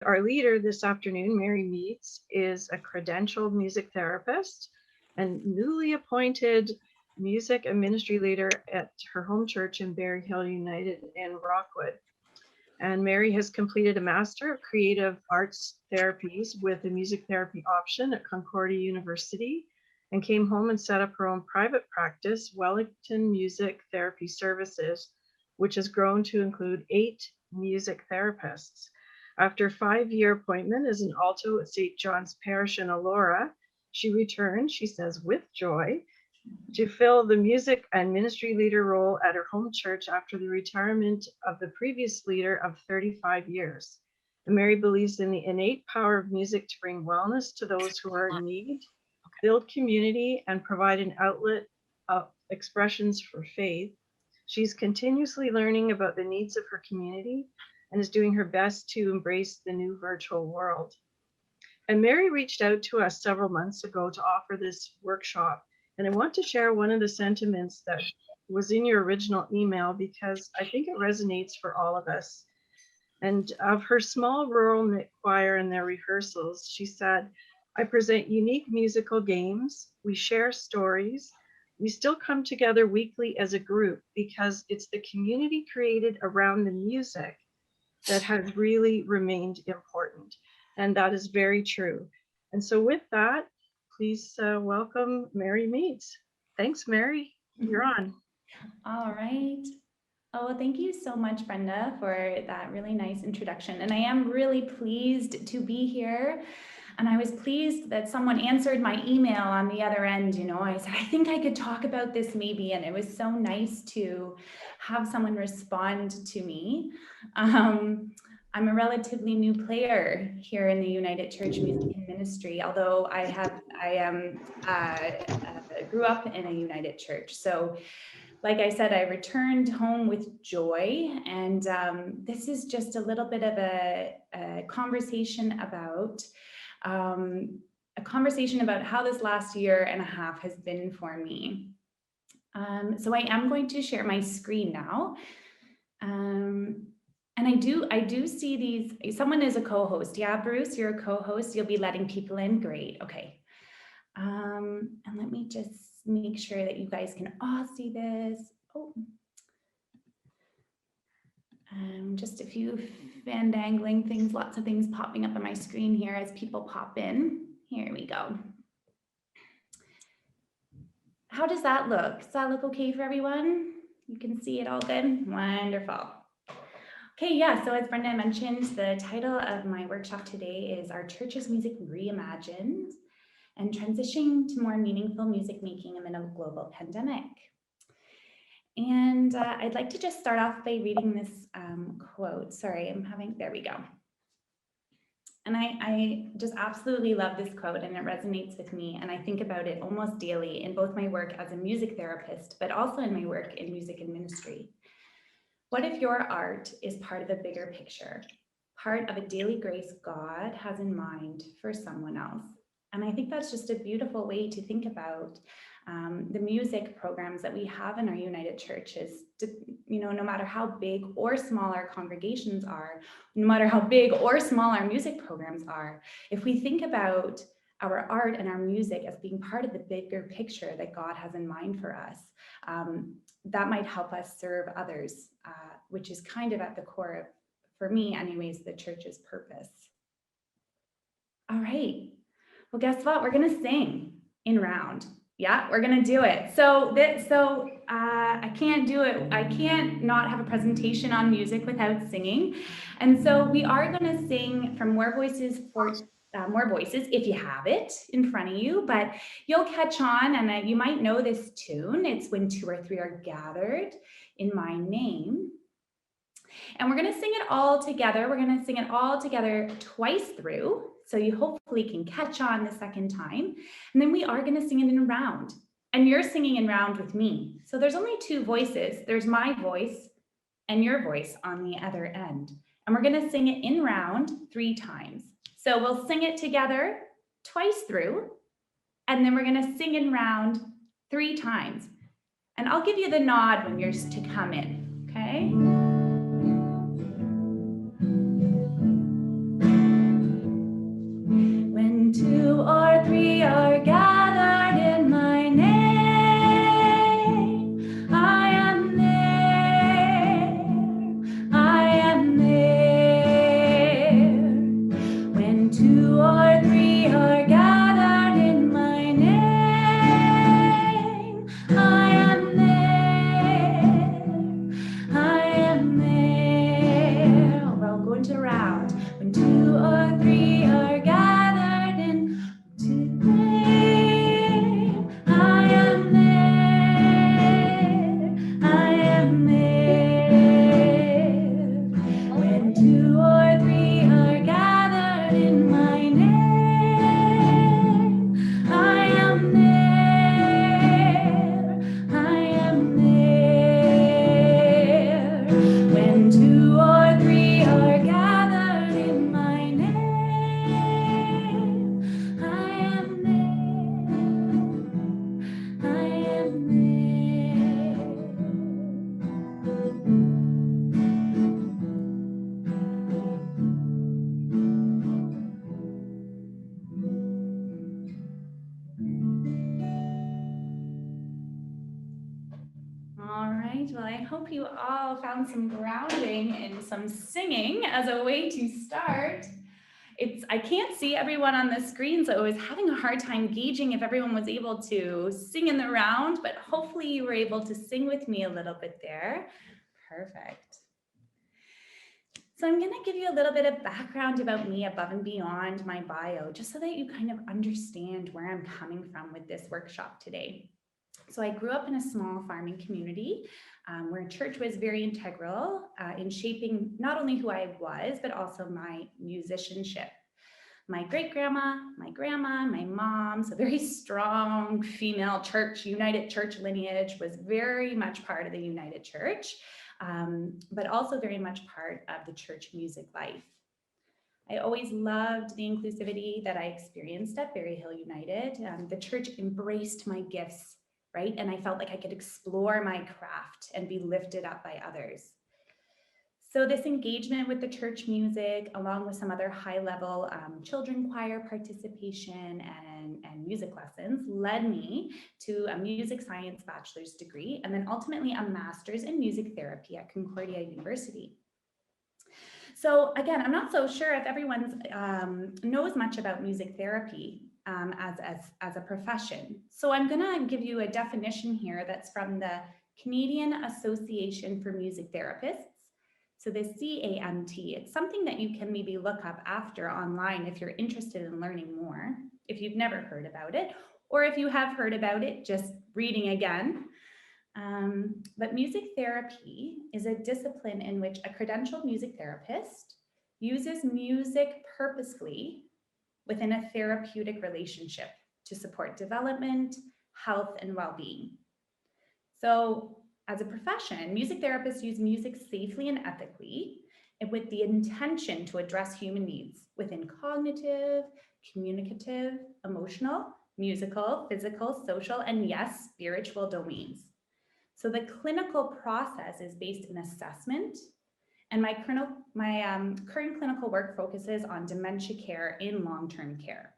our leader this afternoon, Mary Meads, is a credentialed music therapist and newly appointed music and ministry leader at her home church in Berry Hill United in Rockwood. And Mary has completed a Master of Creative Arts Therapies with a music therapy option at Concordia University, and came home and set up her own private practice, Wellington Music Therapy Services, which has grown to include 8 music therapists. After a 5-year appointment as an alto at St. John's Parish in Elora, she returned, she says, with joy, to fill the music and ministry leader role at her home church after the retirement of the previous leader of 35 years. And Mary believes in the innate power of music to bring wellness to those who are in need, build community, and provide an outlet of expressions for faith. She's continuously learning about the needs of her community and is doing her best to embrace the new virtual world. And Mary reached out to us several months ago to offer this workshop. And I want to share one of the sentiments that was in your original email because I think it resonates for all of us. And of her small rural knit choir and their rehearsals, she said, I present unique musical games. We share stories. We still come together weekly as a group because it's the community created around the music that has really remained important. And that is very true. And so with that, please welcome Mary Meads. Thanks, Mary. You're on. All right. Oh, thank you so much, Brenda, for that really nice introduction. And I am really pleased to be here. And I was pleased that someone answered my email on the other end. You know, I said, I think I could talk about this maybe. And it was so nice to have someone respond to me. I'm a relatively new player here in the United Church Music and Ministry, although I grew up in a United Church. So like I said, I returned home with joy, and this is just a little bit of a conversation about how this last year and a half has been for me. So I am going to share my screen now. And I do see these, someone is a co-host. Yeah, Bruce, you're a co-host. You'll be letting people in. Great. Okay. And let me just make sure that you guys can all see this. Oh. Just a few fandangling things, lots of things popping up on my screen here as people pop in. Here we go. How does that look? Does that look okay for everyone? You can see it all good? Wonderful. Okay, yeah, so as Brenda mentioned, the title of my workshop today is Our Church's Music Reimagined and Transitioning to More Meaningful Music Making Amid a Global Pandemic. And I'd like to just start off by reading this quote. Sorry, there we go. And I just absolutely love this quote, and it resonates with me. And I think about it almost daily in both my work as a music therapist, but also in my work in music and ministry. What if your art is part of a bigger picture, part of a daily grace God has in mind for someone else? And I think that's just a beautiful way to think about the music programs that we have in our United Churches. You know, no matter how big or small our congregations are, no matter how big or small our music programs are, if we think about our art and our music as being part of the bigger picture that God has in mind for us, that might help us serve others, which is kind of at the core of, for me anyways, the church's purpose. All right, well, guess what? We're gonna sing in round. Yeah, we're gonna do it. So I can't do it. I can't not have a presentation on music without singing. And so we are gonna sing from More Voices if you have it in front of you, but you'll catch on, and you might know this tune. It's When Two or Three Are Gathered in My Name. And we're gonna sing it all together. We're gonna sing it all together twice through, so you hopefully can catch on the second time. And then we are gonna sing it in a round, and you're singing in round with me. So there's only 2 voices. There's my voice and your voice on the other end. And we're gonna sing it in round 3 times. So we'll sing it together twice through, and then we're gonna sing in round 3 times. And I'll give you the nod when you're to come in, okay? hope you all found some grounding and some singing as a way to start. I can't see everyone on the screen, so I was having a hard time gauging if everyone was able to sing in the round, but hopefully you were able to sing with me a little bit there. Perfect. So I'm going to give you a little bit of background about me above and beyond my bio, just so that you kind of understand where I'm coming from with this workshop today. So I grew up in a small farming community where church was very integral in shaping not only who I was, but also my musicianship. My great-grandma, my grandma, my mom, so very strong female church, United Church lineage, was very much part of the United Church, but also very much part of the church music life. I always loved the inclusivity that I experienced at Berry Hill United. The church embraced my gifts, right? And I felt like I could explore my craft and be lifted up by others. So this engagement with the church music, along with some other high-level children choir participation and music lessons, led me to a music science bachelor's degree, and then ultimately a master's in music therapy at Concordia University. So again, I'm not so sure if everyone knows much about music therapy as a profession. So I'm gonna give you a definition here that's from the Canadian Association for Music Therapists. So the CAMT, it's something that you can maybe look up after online if you're interested in learning more, if you've never heard about it, or if you have heard about it, just reading again. But music therapy is a discipline in which a credentialed music therapist uses music purposefully within a therapeutic relationship to support development, health, and well-being. So as a profession, music therapists use music safely and ethically, and with the intention to address human needs within cognitive, communicative, emotional, musical, physical, social, and yes, spiritual domains. So the clinical process is based in assessment, and my current clinical work focuses on dementia care in long-term care.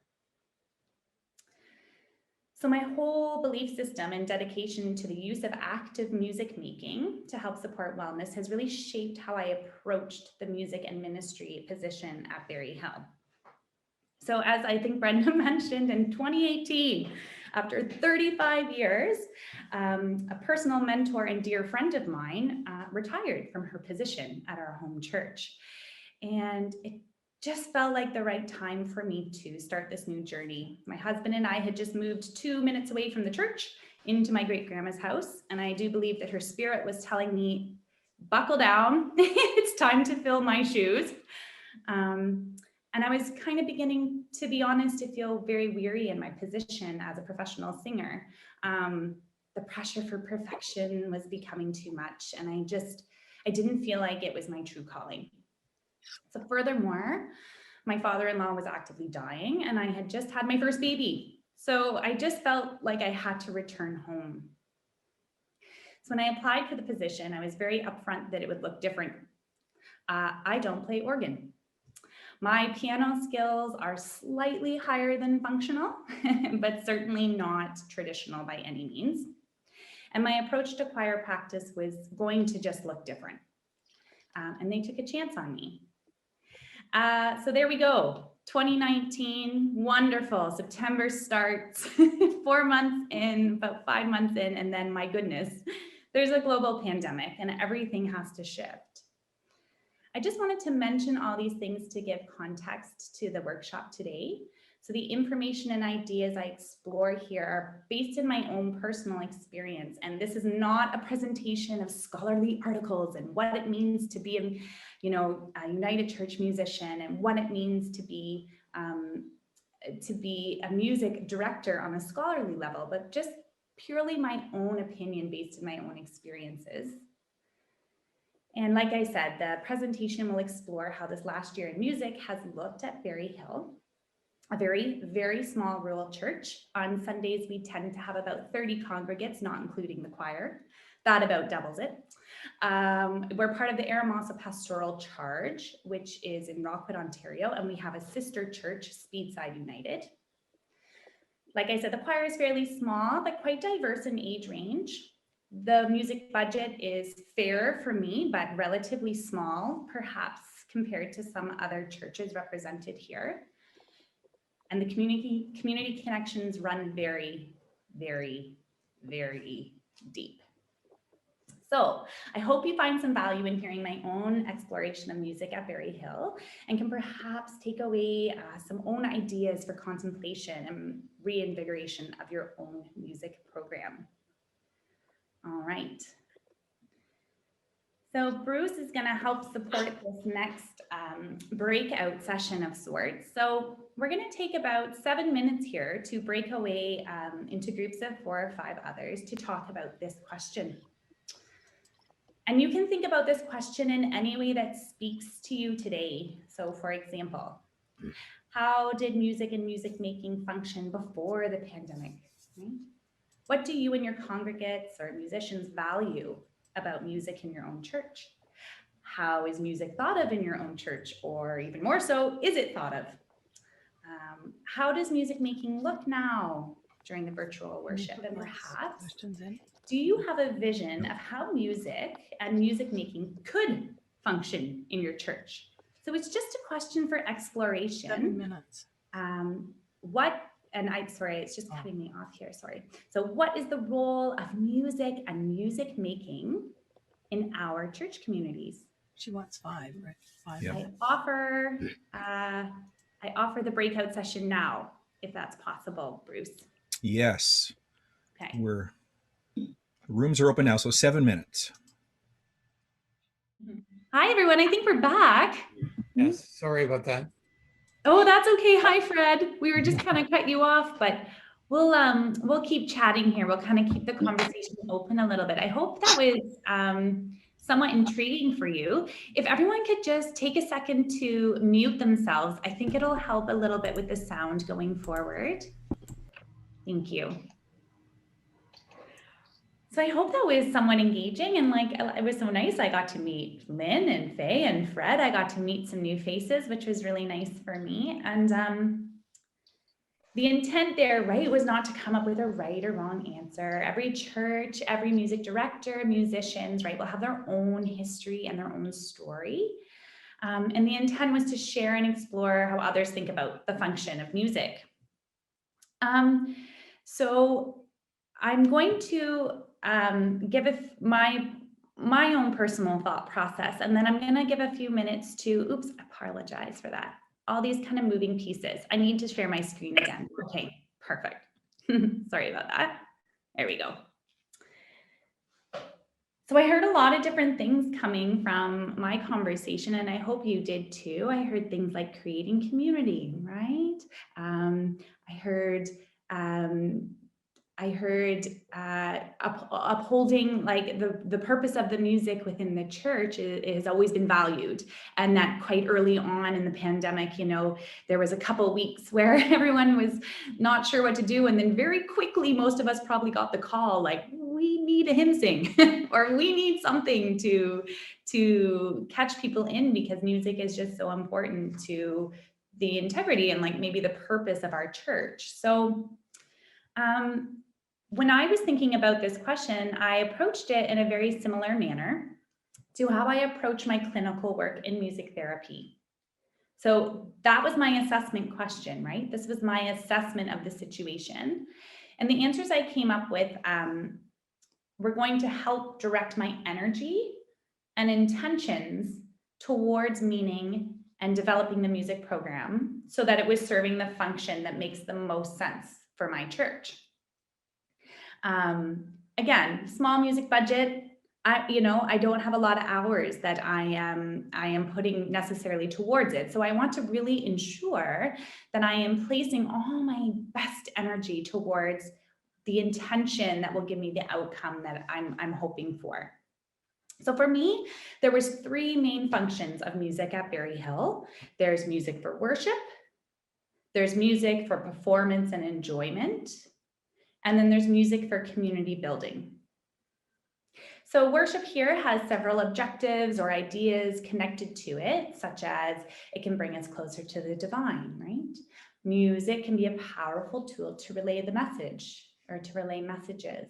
So my whole belief system and dedication to the use of active music making to help support wellness has really shaped how I approached the music and ministry position at Berry Hill. So as I think Brenda mentioned, in 2018, after 35 years, a personal mentor and dear friend of mine retired from her position at our home church. And it just felt like the right time for me to start this new journey. My husband and I had just moved 2 minutes away from the church into my great-grandma's house. And I do believe that her spirit was telling me, buckle down, it's time to fill my shoes. And I was kind of beginning, to be honest, to feel very weary in my position as a professional singer. The pressure for perfection was becoming too much. And I didn't feel like it was my true calling. So furthermore, my father-in-law was actively dying and I had just had my first baby. So I just felt like I had to return home. So when I applied for the position, I was very upfront that it would look different. I don't play organ. My piano skills are slightly higher than functional, but certainly not traditional by any means. And my approach to choir practice was going to just look different. And they took a chance on me. So there we go, 2019, wonderful. September starts, 4 months in, about 5 months in, and then my goodness, there's a global pandemic and everything has to shift. I just wanted to mention all these things to give context to the workshop today. So the information and ideas I explore here are based in my own personal experience. And this is not a presentation of scholarly articles and what it means to be a United Church musician and what it means to be a music director on a scholarly level, but just purely my own opinion based in my own experiences. And like I said, the presentation will explore how this last year in music has looked at Berry Hill, a very, very small rural church. On Sundays, we tend to have about 30 congregates, not including the choir. That about doubles it. We're part of the Aramosa Pastoral Charge, which is in Rockwood, Ontario, and we have a sister church, Speedside United. Like I said, the choir is fairly small, but quite diverse in age range. The music budget is fair for me, but relatively small, perhaps compared to some other churches represented here. And the community connections run very, very, very deep. So I hope you find some value in hearing my own exploration of music at Berry Hill and can perhaps take away some own ideas for contemplation and reinvigoration of your own music program. All right. So Bruce is going to help support this next breakout session of sorts. So we're going to take about 7 minutes here to break away into groups of 4 or 5 others to talk about this question. And you can think about this question in any way that speaks to you today. So for example, how did music and music making function before the pandemic? Right? What do you and your congregates or musicians value about music in your own church? How is music thought of in your own church? Or even more so, is it thought of? How does music making look now during the virtual worship? And perhaps, do you have a vision of how music and music making could function in your church? So it's just a question for exploration. 7 minutes. Sorry, it's just cutting me off here, sorry. So what is the role of music and music making in our church communities? She wants 5, right? 5 Yep. minutes. I offer the breakout session now, if that's possible, Bruce. Yes. Okay. Rooms are open now, so 7 minutes. Hi, everyone. I think we're back. Yes, sorry about that. Oh, that's okay. Hi, Fred. We were just kind of cut you off, but we'll keep chatting here. We'll kind of keep the conversation open a little bit. I hope that was somewhat intriguing for you. If everyone could just take a second to mute themselves, I think it'll help a little bit with the sound going forward. Thank you. So I hope that was somewhat engaging and it was so nice. I got to meet Lynn and Faye and Fred. I got to meet some new faces, which was really nice for me. And the intent there, right, was not to come up with a right or wrong answer. Every church, every music director, musicians, right, will have their own history and their own story. And the intent was to share and explore how others think about the function of music. So I'm going to give my own personal thought process, and then I'm going to give a few minutes to, oops, I apologize for that. All these kind of moving pieces. I need to share my screen again. Okay, perfect. Sorry about that. There we go. So I heard a lot of different things coming from my conversation, and I hope you did too. I heard things like creating community, right? I heard upholding like the purpose of the music within the church has always been valued, and that quite early on in the pandemic, you know, there was a couple weeks where everyone was not sure what to do, and then very quickly most of us probably got the call like, we need a hymn sing or we need something to catch people in, because music is just so important to the integrity and like maybe the purpose of our church. So when I was thinking about this question, I approached it in a very similar manner to how I approach my clinical work in music therapy. So that was my assessment question, right? This was my assessment of the situation. And the answers I came up with were going to help direct my energy and intentions towards meaning and developing the music program so that it was serving the function that makes the most sense for my church. Again, small music budget. I don't have a lot of hours that I am putting necessarily towards it. So I want to really ensure that I am placing all my best energy towards the intention that will give me the outcome that I'm hoping for. So for me, there was 3 main functions of music at Berry Hill. There's music for worship, there's music for performance and enjoyment, and then there's music for community building. So worship here has several objectives or ideas connected to it, such as it can bring us closer to the divine, right? Music can be a powerful tool to relay the message or to relay messages.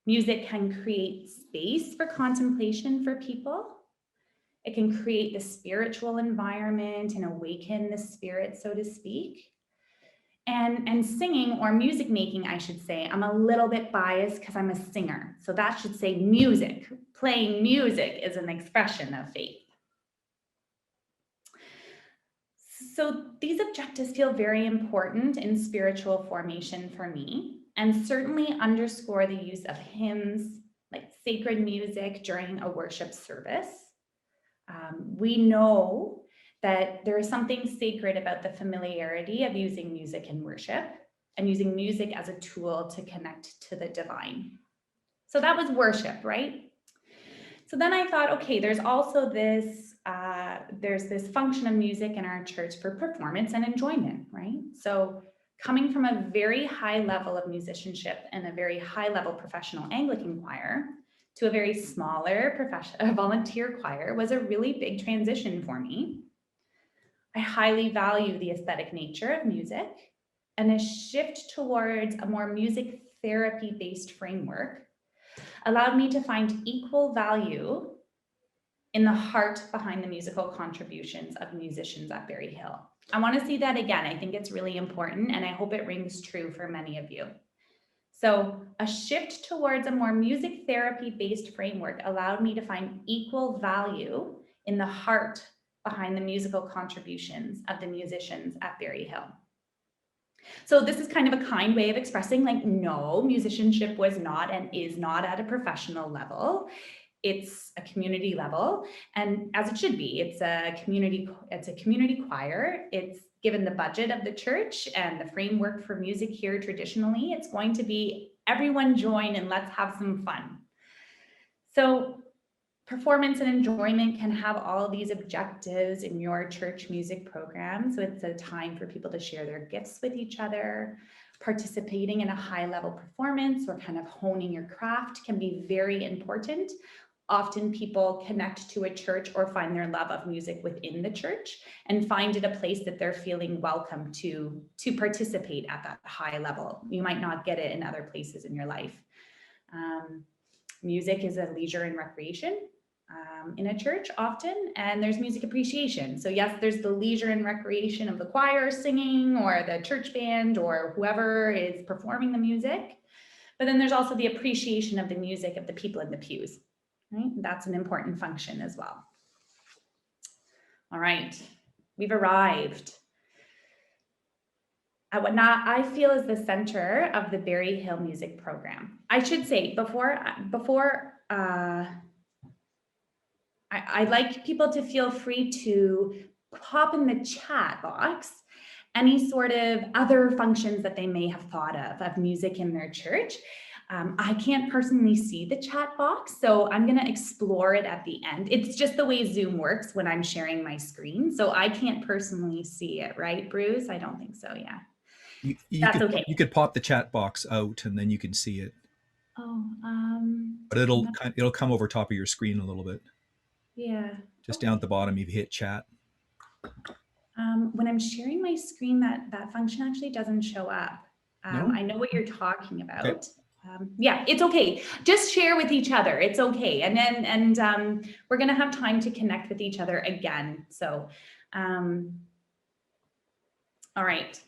Music can create space for contemplation for people. It can create the spiritual environment and awaken the spirit, so to speak. And singing, or music making, I should say, I'm a little bit biased because I'm a singer. So that should say music. Playing music is an expression of faith. So these objectives feel very important in spiritual formation for me, and certainly underscore the use of hymns, like sacred music during a worship service. We know that there is something sacred about the familiarity of using music in worship and using music as a tool to connect to the divine. So that was worship, right? So then I thought, okay, there's also this, there's this function of music in our church for performance and enjoyment, right? So coming from a very high level of musicianship and a very high level professional Anglican choir to a very smaller volunteer choir was a really big transition for me. I highly value the aesthetic nature of music, and a shift towards a more music therapy-based framework allowed me to find equal value in the heart behind the musical contributions of musicians at Berry Hill. I want to see that again. I think it's really important, and I hope it rings true for many of you. So a shift towards a more music therapy-based framework allowed me to find equal value in the heart behind the musical contributions of the musicians at Berry Hill. So this is kind of a kind way of expressing, like, no, musicianship was not and is not at a professional level. It's a community level, and as it should be. It's a community choir. It's given the budget of the church and the framework for music here traditionally. It's going to be everyone join and let's have some fun. So performance and enjoyment can have all these objectives in your church music program. So it's a time for people to share their gifts with each other. Participating in a high level performance or kind of honing your craft can be very important. Often people connect to a church or find their love of music within the church and find it a place that they're feeling welcome to participate at that high level. You might not get it in other places in your life. Music is a leisure and recreation in a church often, and there's music appreciation. So yes, there's the leisure and recreation of the choir singing or the church band or whoever is performing the music, but then there's also the appreciation of the music of the people in the pews, right? That's an important function as well. All right, we've arrived at what I feel is the center of the Berry Hill music program. I should say I'd like people to feel free to pop in the chat box any sort of other functions that they may have thought of music in their church. I can't personally see the chat box, so I'm going to explore it at the end. It's just the way Zoom works when I'm sharing my screen, so I can't personally see it, right, Bruce? I don't think so, yeah. That's okay. You could pop the chat box out and then you can see it. Oh, but it'll come over top of your screen a little bit. Yeah. Just down at the bottom, you hit chat. When I'm sharing my screen, that function actually doesn't show up. No? I know what you're talking about. Okay. Yeah, it's okay. Just share with each other. It's okay. And then we're going to have time to connect with each other again. So, all right.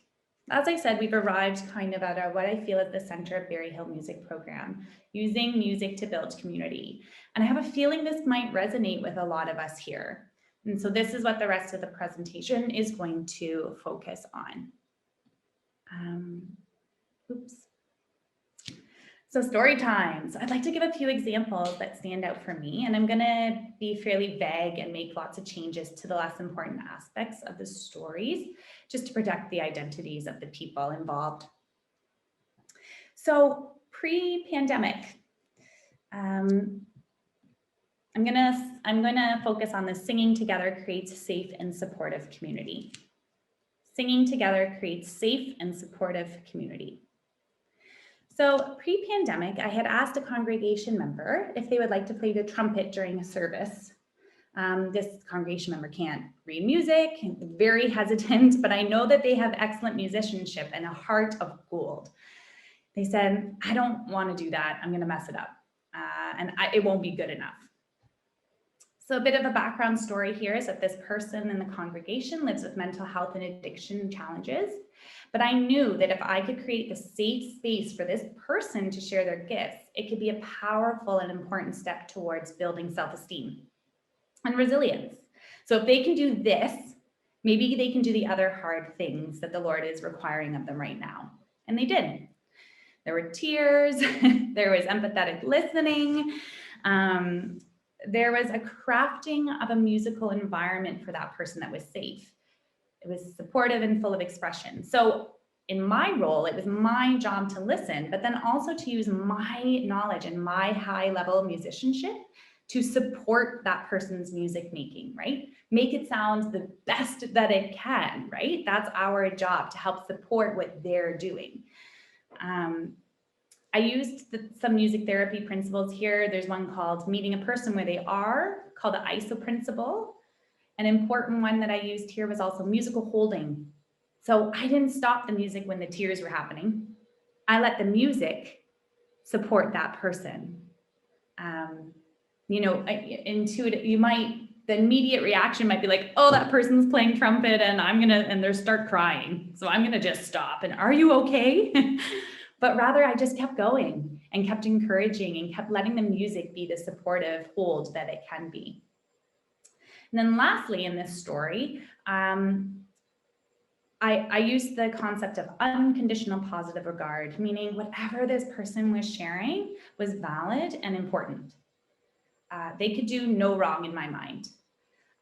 As I said, we've arrived kind of at what I feel is the center of Berry Hill music program, using music to build community. And I have a feeling this might resonate with a lot of us here. And so this is what the rest of the presentation is going to focus on. So story times. I'd like to give a few examples that stand out for me, and I'm going to be fairly vague and make lots of changes to the less important aspects of the stories, just to protect the identities of the people involved. So pre-pandemic, I'm gonna focus on the singing together creates safe and supportive community. Singing together creates safe and supportive community. So pre-pandemic, I had asked a congregation member if they would like to play the trumpet during a service. This congregation member can't read music, very hesitant, but I know that they have excellent musicianship and a heart of gold. They said, I don't want to do that. I'm going to mess it up. It won't be good enough. So a bit of a background story here is that this person in the congregation lives with mental health and addiction challenges. But I knew that if I could create the safe space for this person to share their gifts, it could be a powerful and important step towards building self-esteem and resilience. So if they can do this, maybe they can do the other hard things that the Lord is requiring of them right now. And they did. There were tears, there was empathetic listening, there was a crafting of a musical environment for that person that was safe. It was supportive and full of expression. So in my role, it was my job to listen, but then also to use my knowledge and my high level musicianship to support that person's music making, right? Make it sound the best that it can, right? That's our job, to help support what they're doing. I used some music therapy principles here. There's one called meeting a person where they are, called the ISO principle. An important one that I used here was also musical holding. So I didn't stop the music when the tears were happening. I let the music support that person. The immediate reaction might be like, oh, that person's playing trumpet and they start crying. So I'm gonna just stop and are you okay? But rather I just kept going and kept encouraging and kept letting the music be the supportive hold that it can be. And then lastly in this story, I used the concept of unconditional positive regard, meaning whatever this person was sharing was valid and important. They could do no wrong in my mind.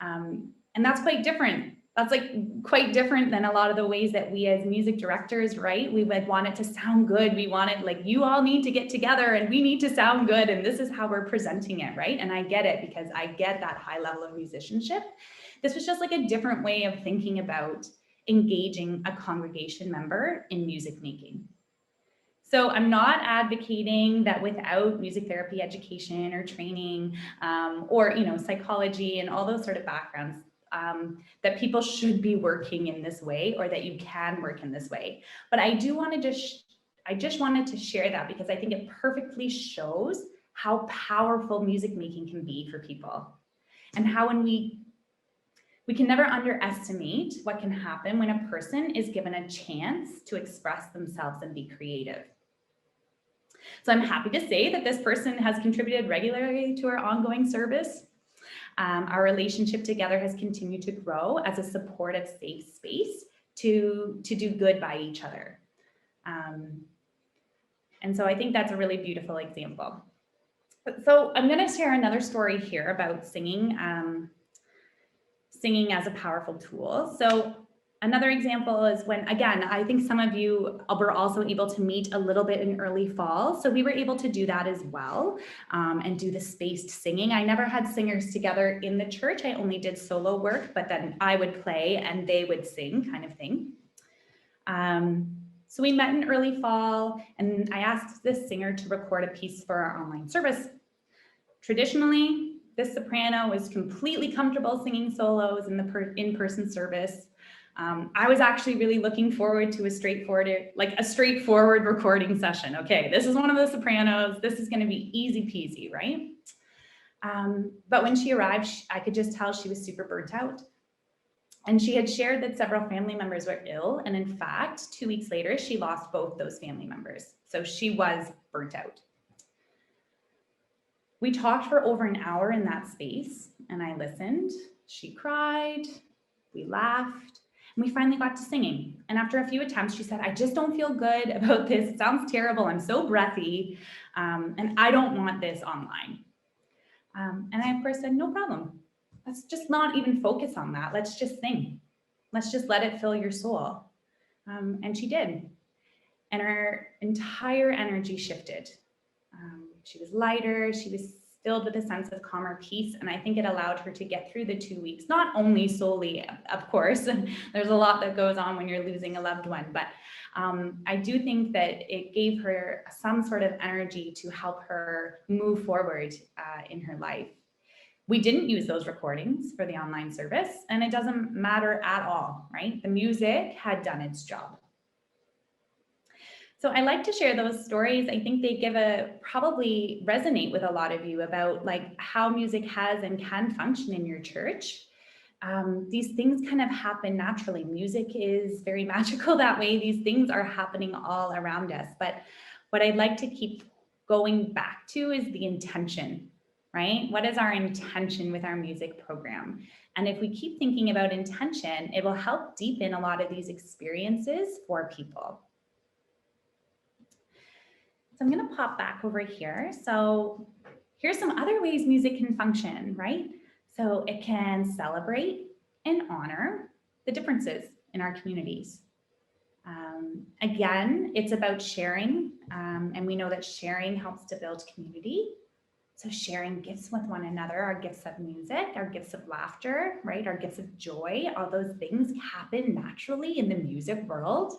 And that's quite different. That's quite different than a lot of the ways that we as music directors, right? We would want it to sound good. We want it you all need to get together and we need to sound good. And this is how we're presenting it, right? And I get it because I get that high level of musicianship. This was just a different way of thinking about engaging a congregation member in music making. So I'm not advocating that without music therapy education or training or psychology and all those sort of backgrounds, that people should be working in this way or that you can work in this way. But I just wanted to share that because I think it perfectly shows how powerful music making can be for people and how when we can never underestimate what can happen when a person is given a chance to express themselves and be creative. So I'm happy to say that this person has contributed regularly to our ongoing service. Our relationship together has continued to grow as a supportive, safe space to do good by each other. And so I think that's a really beautiful example. So I'm going to share another story here about singing, singing as a powerful tool. So another example is when, again, I think some of you were also able to meet a little bit in early fall. So we were able to do that as well and do the spaced singing. I never had singers together in the church. I only did solo work, but then I would play and they would sing kind of thing. So we met in early fall and I asked this singer to record a piece for our online service. Traditionally, this soprano is completely comfortable singing solos in the in-person service. I was actually really looking forward to a straightforward recording session. Okay, this is one of the sopranos. This is going to be easy peasy, right? But when she arrived, I could just tell she was super burnt out. And she had shared that several family members were ill. And in fact, 2 weeks later, she lost both those family members. So she was burnt out. We talked for over an hour in that space and I listened. She cried, we laughed, and we finally got to singing. And after a few attempts, she said, I just don't feel good about this. It sounds terrible. I'm so breathy. And I don't want this online. And I, of course, said, no problem. Let's just not even focus on that. Let's just sing. Let's just let it fill your soul. And she did. And her entire energy shifted. She was lighter. She was filled with a sense of calmer peace. And I think it allowed her to get through the 2 weeks, not only solely, of course, there's a lot that goes on when you're losing a loved one, but I do think that it gave her some sort of energy to help her move forward in her life. We didn't use those recordings for the online service, and it doesn't matter at all, right? The music had done its job. So I like to share those stories. I think they probably resonate with a lot of you about like how music has and can function in your church. These things kind of happen naturally. Music is very magical that way. These things are happening all around us. But what I'd like to keep going back to is the intention, right? What is our intention with our music program? And if we keep thinking about intention, it will help deepen a lot of these experiences for people. So I'm going to pop back over here. So here's some other ways music can function, right? So it can celebrate and honor the differences in our communities. Again, it's about sharing, and we know that sharing helps to build community. So sharing gifts with one another, our gifts of music, our gifts of laughter, right? Our gifts of joy, all those things happen naturally in the music world.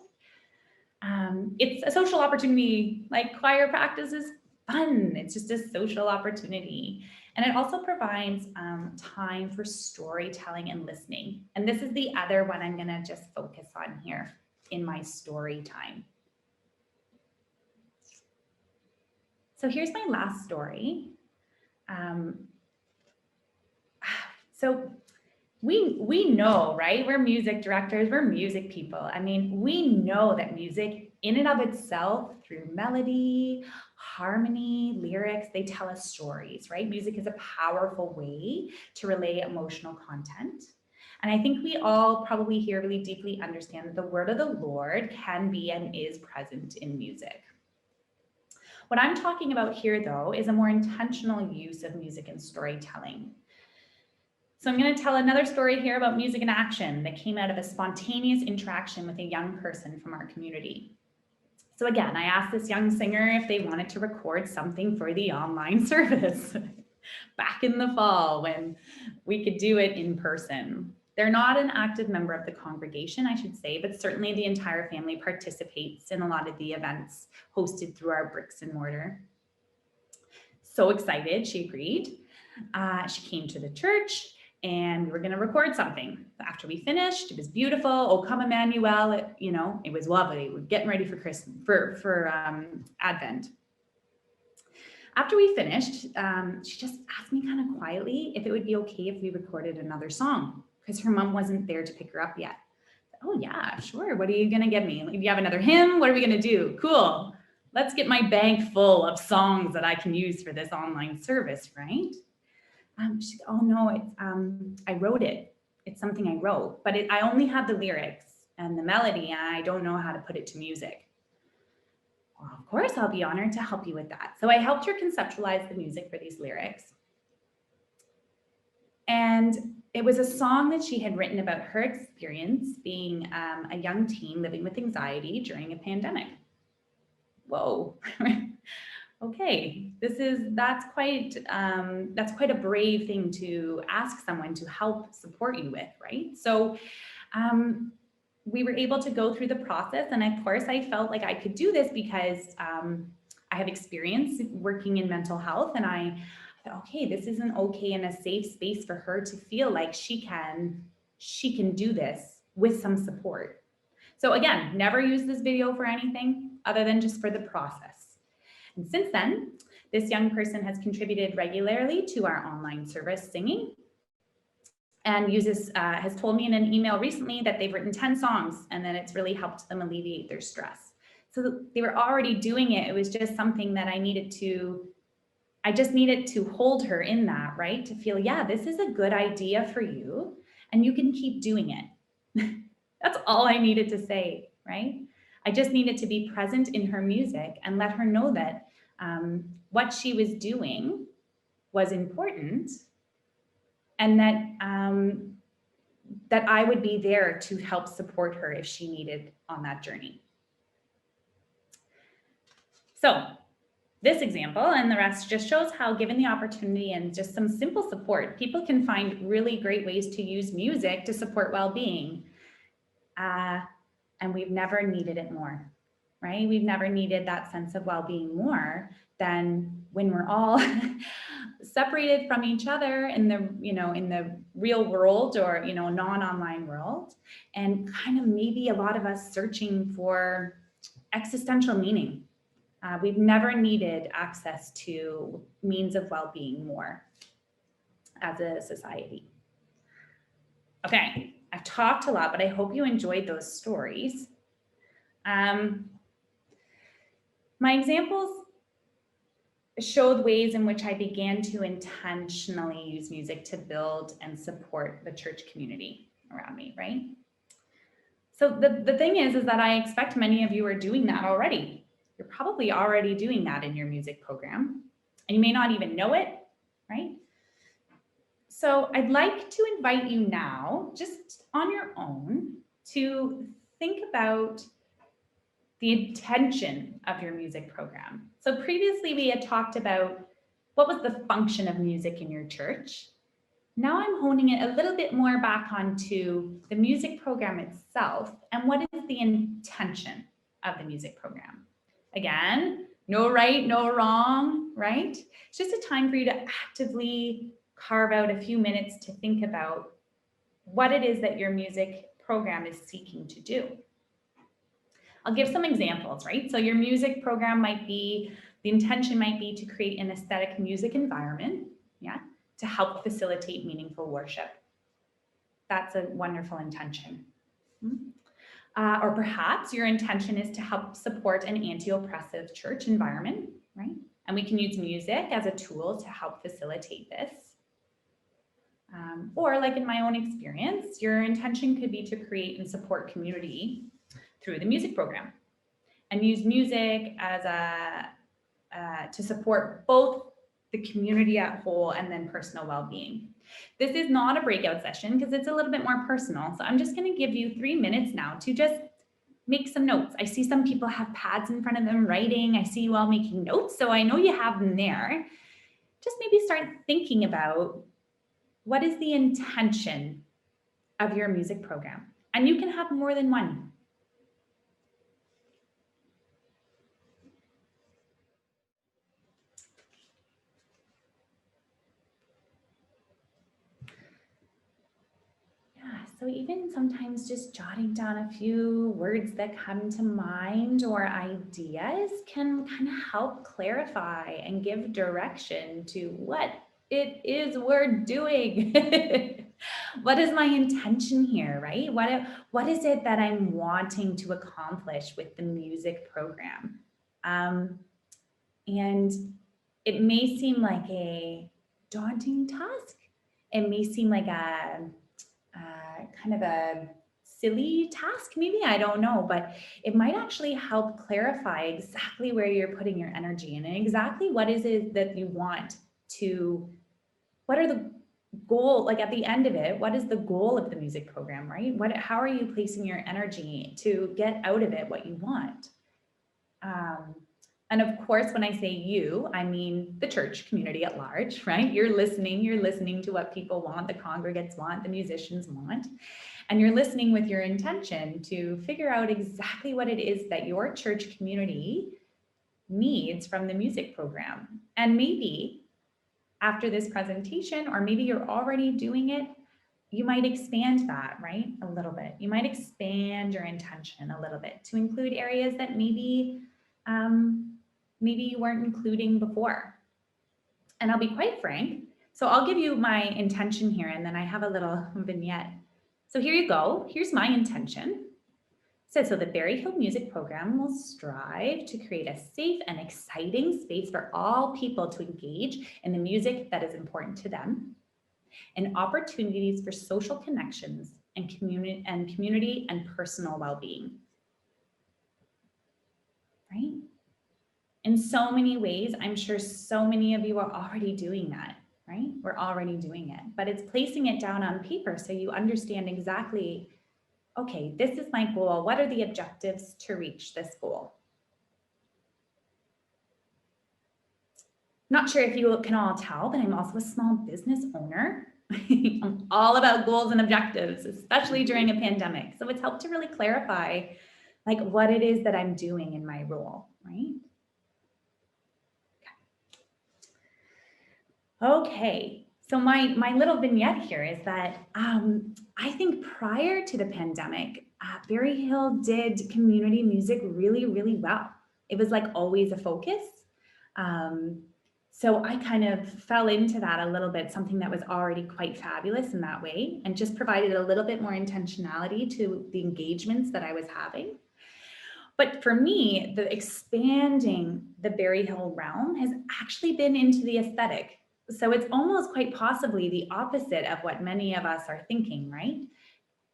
It's a social opportunity, like choir practice is fun. It's just a social opportunity. And it also provides time for storytelling and listening. And this is the other one I'm gonna just focus on here in my story time. So here's my last story. So we know, right? We're music directors, we're music people. I mean, we know that music in and of itself, through melody, harmony, lyrics, they tell us stories, right? Music is a powerful way to relay emotional content. And I think we all probably here really deeply understand that the word of the Lord can be and is present in music. What I'm talking about here, though, is a more intentional use of music and storytelling. So I'm going to tell another story here about music in action that came out of a spontaneous interaction with a young person from our community. So again, I asked this young singer if they wanted to record something for the online service back in the fall when we could do it in person. They're not an active member of the congregation, I should say, but certainly the entire family participates in a lot of the events hosted through our bricks and mortar. So excited, she agreed. She came to the church and we were going to record something. After we finished, it was beautiful. Oh, come Emmanuel! It was lovely. We're getting ready for Christmas, for Advent. After we finished, she just asked me kind of quietly if it would be okay if we recorded another song because her mom wasn't there to pick her up yet. Oh yeah, sure. What are you going to give me? Like, do you have another hymn? What are we going to do? Cool. Let's get my bank full of songs that I can use for this online service, right? She said, oh no, I wrote it. It's something I wrote, but I only have the lyrics and the melody and I don't know how to put it to music. Well, of course, I'll be honored to help you with that. So I helped her conceptualize the music for these lyrics. And it was a song that she had written about her experience being a young teen living with anxiety during a pandemic. Whoa. Okay, that's quite a brave thing to ask someone to help support you with, right? So we were able to go through the process, and of course I felt like I could do this because I have experience working in mental health, and I thought, okay, this is an okay and a safe space for her to feel like she can do this with some support. So again, never use this video for anything other than just for the process. And since then, this young person has contributed regularly to our online service singing and has told me in an email recently that they've written 10 songs and that it's really helped them alleviate their stress. So they were already doing it. It was just something that I just needed to hold her in that, right? To feel, yeah, this is a good idea for you and you can keep doing it. That's all I needed to say, right? I just needed to be present in her music and let her know that what she was doing was important and that I would be there to help support her if she needed on that journey. So this example and the rest just shows how, given the opportunity and just some simple support, people can find really great ways to use music to support well-being. And we've never needed it more, right? We've never needed that sense of well-being more than when we're all separated from each other in the real world or, non-online world, and kind of maybe a lot of us searching for existential meaning. We've never needed access to means of well-being more as a society. Okay, I've talked a lot, but I hope you enjoyed those stories. My examples showed ways in which I began to intentionally use music to build and support the church community around me, right? So the thing is that I expect many of you are doing that already. You're probably already doing that in your music program, and you may not even know it, right? So I'd like to invite you now, just on your own, to think about the intention of your music program. So previously we had talked about what was the function of music in your church. Now I'm honing it a little bit more back onto the music program itself and what is the intention of the music program. Again, no right, no wrong, right? It's just a time for you to actively carve out a few minutes to think about what it is that your music program is seeking to do. I'll give some examples, right? So your music program might be, the intention might be to create an aesthetic music environment, yeah, to help facilitate meaningful worship. That's a wonderful intention. Or perhaps your intention is to help support an anti-oppressive church environment, right? And we can use music as a tool to help facilitate this. Or like in my own experience, your intention could be to create and support community through the music program and use music as to support both the community at whole and then personal well-being. This is not a breakout session because it's a little bit more personal. So I'm just going to give you 3 minutes now to just make some notes. I see some people have pads in front of them writing. I see you all making notes. So I know you have them there. Just maybe start thinking about what is the intention of your music program. And you can have more than one. So even sometimes just jotting down a few words that come to mind or ideas can kind of help clarify and give direction to what it is we're doing. What is my intention here, right? What is it that I'm wanting to accomplish with the music program? And it may seem like a daunting task. It may seem like a kind of a silly task, maybe, I don't know, but it might actually help clarify exactly where you're putting your energy in and exactly what is it that you want to, what are the goal, like at the end of it, what is the goal of the music program, right? How are you placing your energy to get out of it what you want? And of course, when I say you, I mean the church community at large, right? You're listening to what people want, the congregates want, the musicians want, and you're listening with your intention to figure out exactly what it is that your church community needs from the music program. And maybe after this presentation, or maybe you're already doing it, you might expand that, right? A little bit. You might expand your intention a little bit to include areas that maybe you weren't including before. And I'll be quite frank. So I'll give you my intention here, and then I have a little vignette. So here you go. Here's my intention. So the Berry Hill Music Program will strive to create a safe and exciting space for all people to engage in the music that is important to them, and opportunities for social connections and community and personal well-being. Right? In so many ways, I'm sure so many of you are already doing that, right? We're already doing it, but it's placing it down on paper so you understand exactly, okay, this is my goal. What are the objectives to reach this goal? Not sure if you can all tell, but I'm also a small business owner. I'm all about goals and objectives, especially during a pandemic. So it's helped to really clarify like what it is that I'm doing in my role, right? Okay, so my little vignette here is that I think prior to the pandemic, Berry Hill did community music really, really well. It was like always a focus. So I kind of fell into that a little bit, something that was already quite fabulous in that way, and just provided a little bit more intentionality to the engagements that I was having. But for me, the expanding the Berry Hill realm has actually been into the aesthetic. So it's almost quite possibly the opposite of what many of us are thinking, right?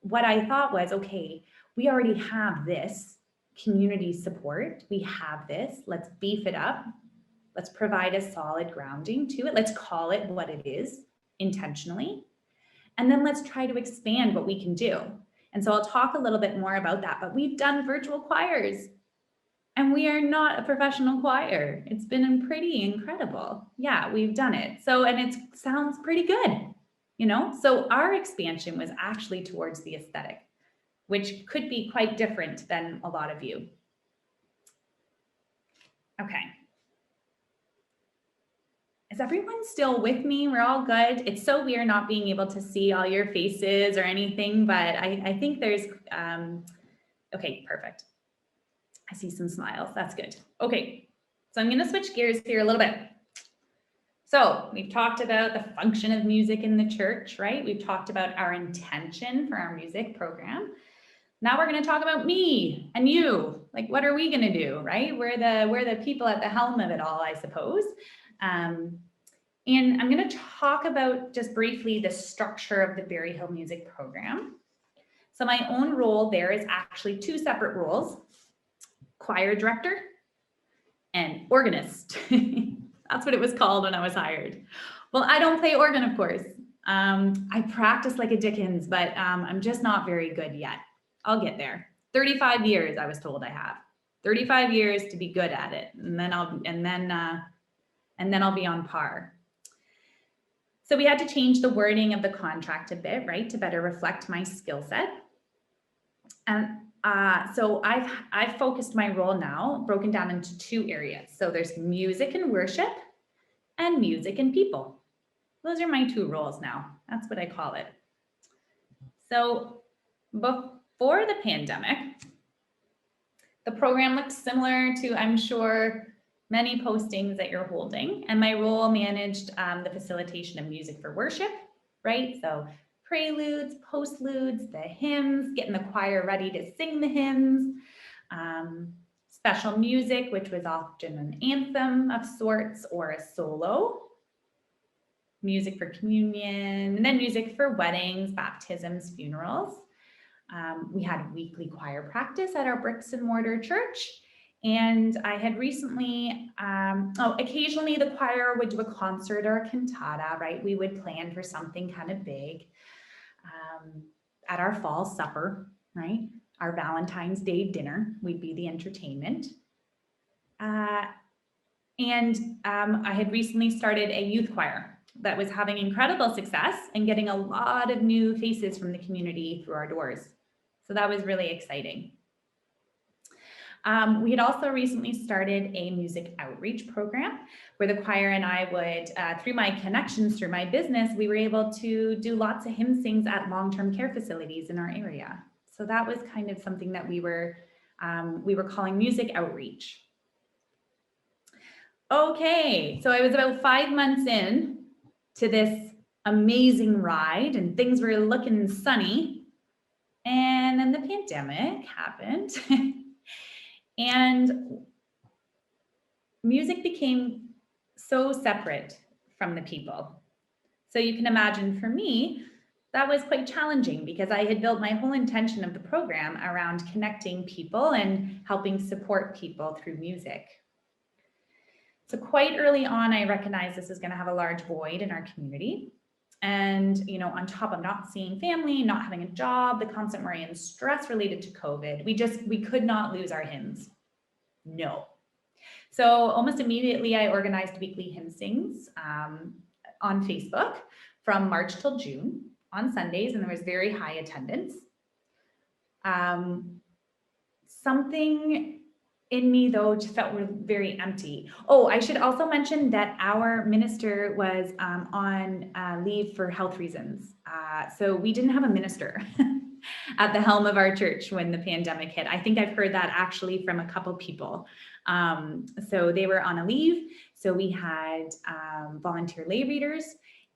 What I thought was, okay, we already have this community support. We have this, let's beef it up. Let's provide a solid grounding to it. Let's call it what it is intentionally. And then let's try to expand what we can do. And so I'll talk a little bit more about that, but we've done virtual choirs and we are not a professional choir. It's been pretty incredible. Yeah, we've done it. So, and it sounds pretty good, you know? So our expansion was actually towards the aesthetic, which could be quite different than a lot of you. Okay. Is everyone still with me? We're all good. It's so weird not being able to see all your faces or anything, but I think there's, okay, perfect. I see some smiles, that's good. Okay, so I'm gonna switch gears here a little bit. So we've talked about the function of music in the church, right? We've talked about our intention for our music program. Now we're gonna talk about me and you. Like, what are we gonna do, right? We're the people at the helm of it all, I suppose. And I'm going to talk about just briefly the structure of the Berry Hill Music Program. So my own role there is actually two separate roles: choir director and organist. That's what it was called when I was hired. Well, I don't play organ, of course. I practice like a Dickens, but I'm just not very good yet. I'll get there. 35 years, I was told I have. 35 years to be good at it, and then I'll be on par. So we had to change the wording of the contract a bit, right, to better reflect my skill set. And so I've focused my role now, broken down into two areas. So there's music and worship and music and people. Those are my two roles now. That's what I call it. So before the pandemic, the program looked similar to, I'm sure, many postings that you're holding, and my role managed the facilitation of music for worship, right? So preludes, postludes, the hymns, getting the choir ready to sing the hymns, special music, which was often an anthem of sorts or a solo, music for communion, and then music for weddings, baptisms, funerals. We had weekly choir practice at our bricks and mortar church. And I had recently, occasionally the choir would do a concert or a cantata, right? We would plan for something kind of big at our fall supper, right? Our Valentine's Day dinner, we'd be the entertainment. I had recently started a youth choir that was having incredible success and getting a lot of new faces from the community through our doors. So that was really exciting. We had also recently started a music outreach program where the choir and I would, through my connections, through my business, we were able to do lots of hymn sings at long-term care facilities in our area. So that was kind of something that we were calling music outreach. Okay, so I was about 5 months in to this amazing ride and things were looking sunny. And then the pandemic happened. And music became so separate from the people. So you can imagine for me, that was quite challenging because I had built my whole intention of the program around connecting people and helping support people through music. So quite early on, I recognized this is going to have a large void in our community. And, you know, on top of not seeing family, not having a job, the constant worry and stress related to COVID, we could not lose our hymns. No. So almost immediately I organized weekly hymn sings on Facebook from March till June on Sundays, and there was very high attendance. Something in me though just felt very empty. Oh, I should also mention that our minister was on leave for health reasons. So we didn't have a minister. at the helm of our church when the pandemic hit. I think I've heard that actually from a couple people. So they were on a leave. So we had volunteer lay readers.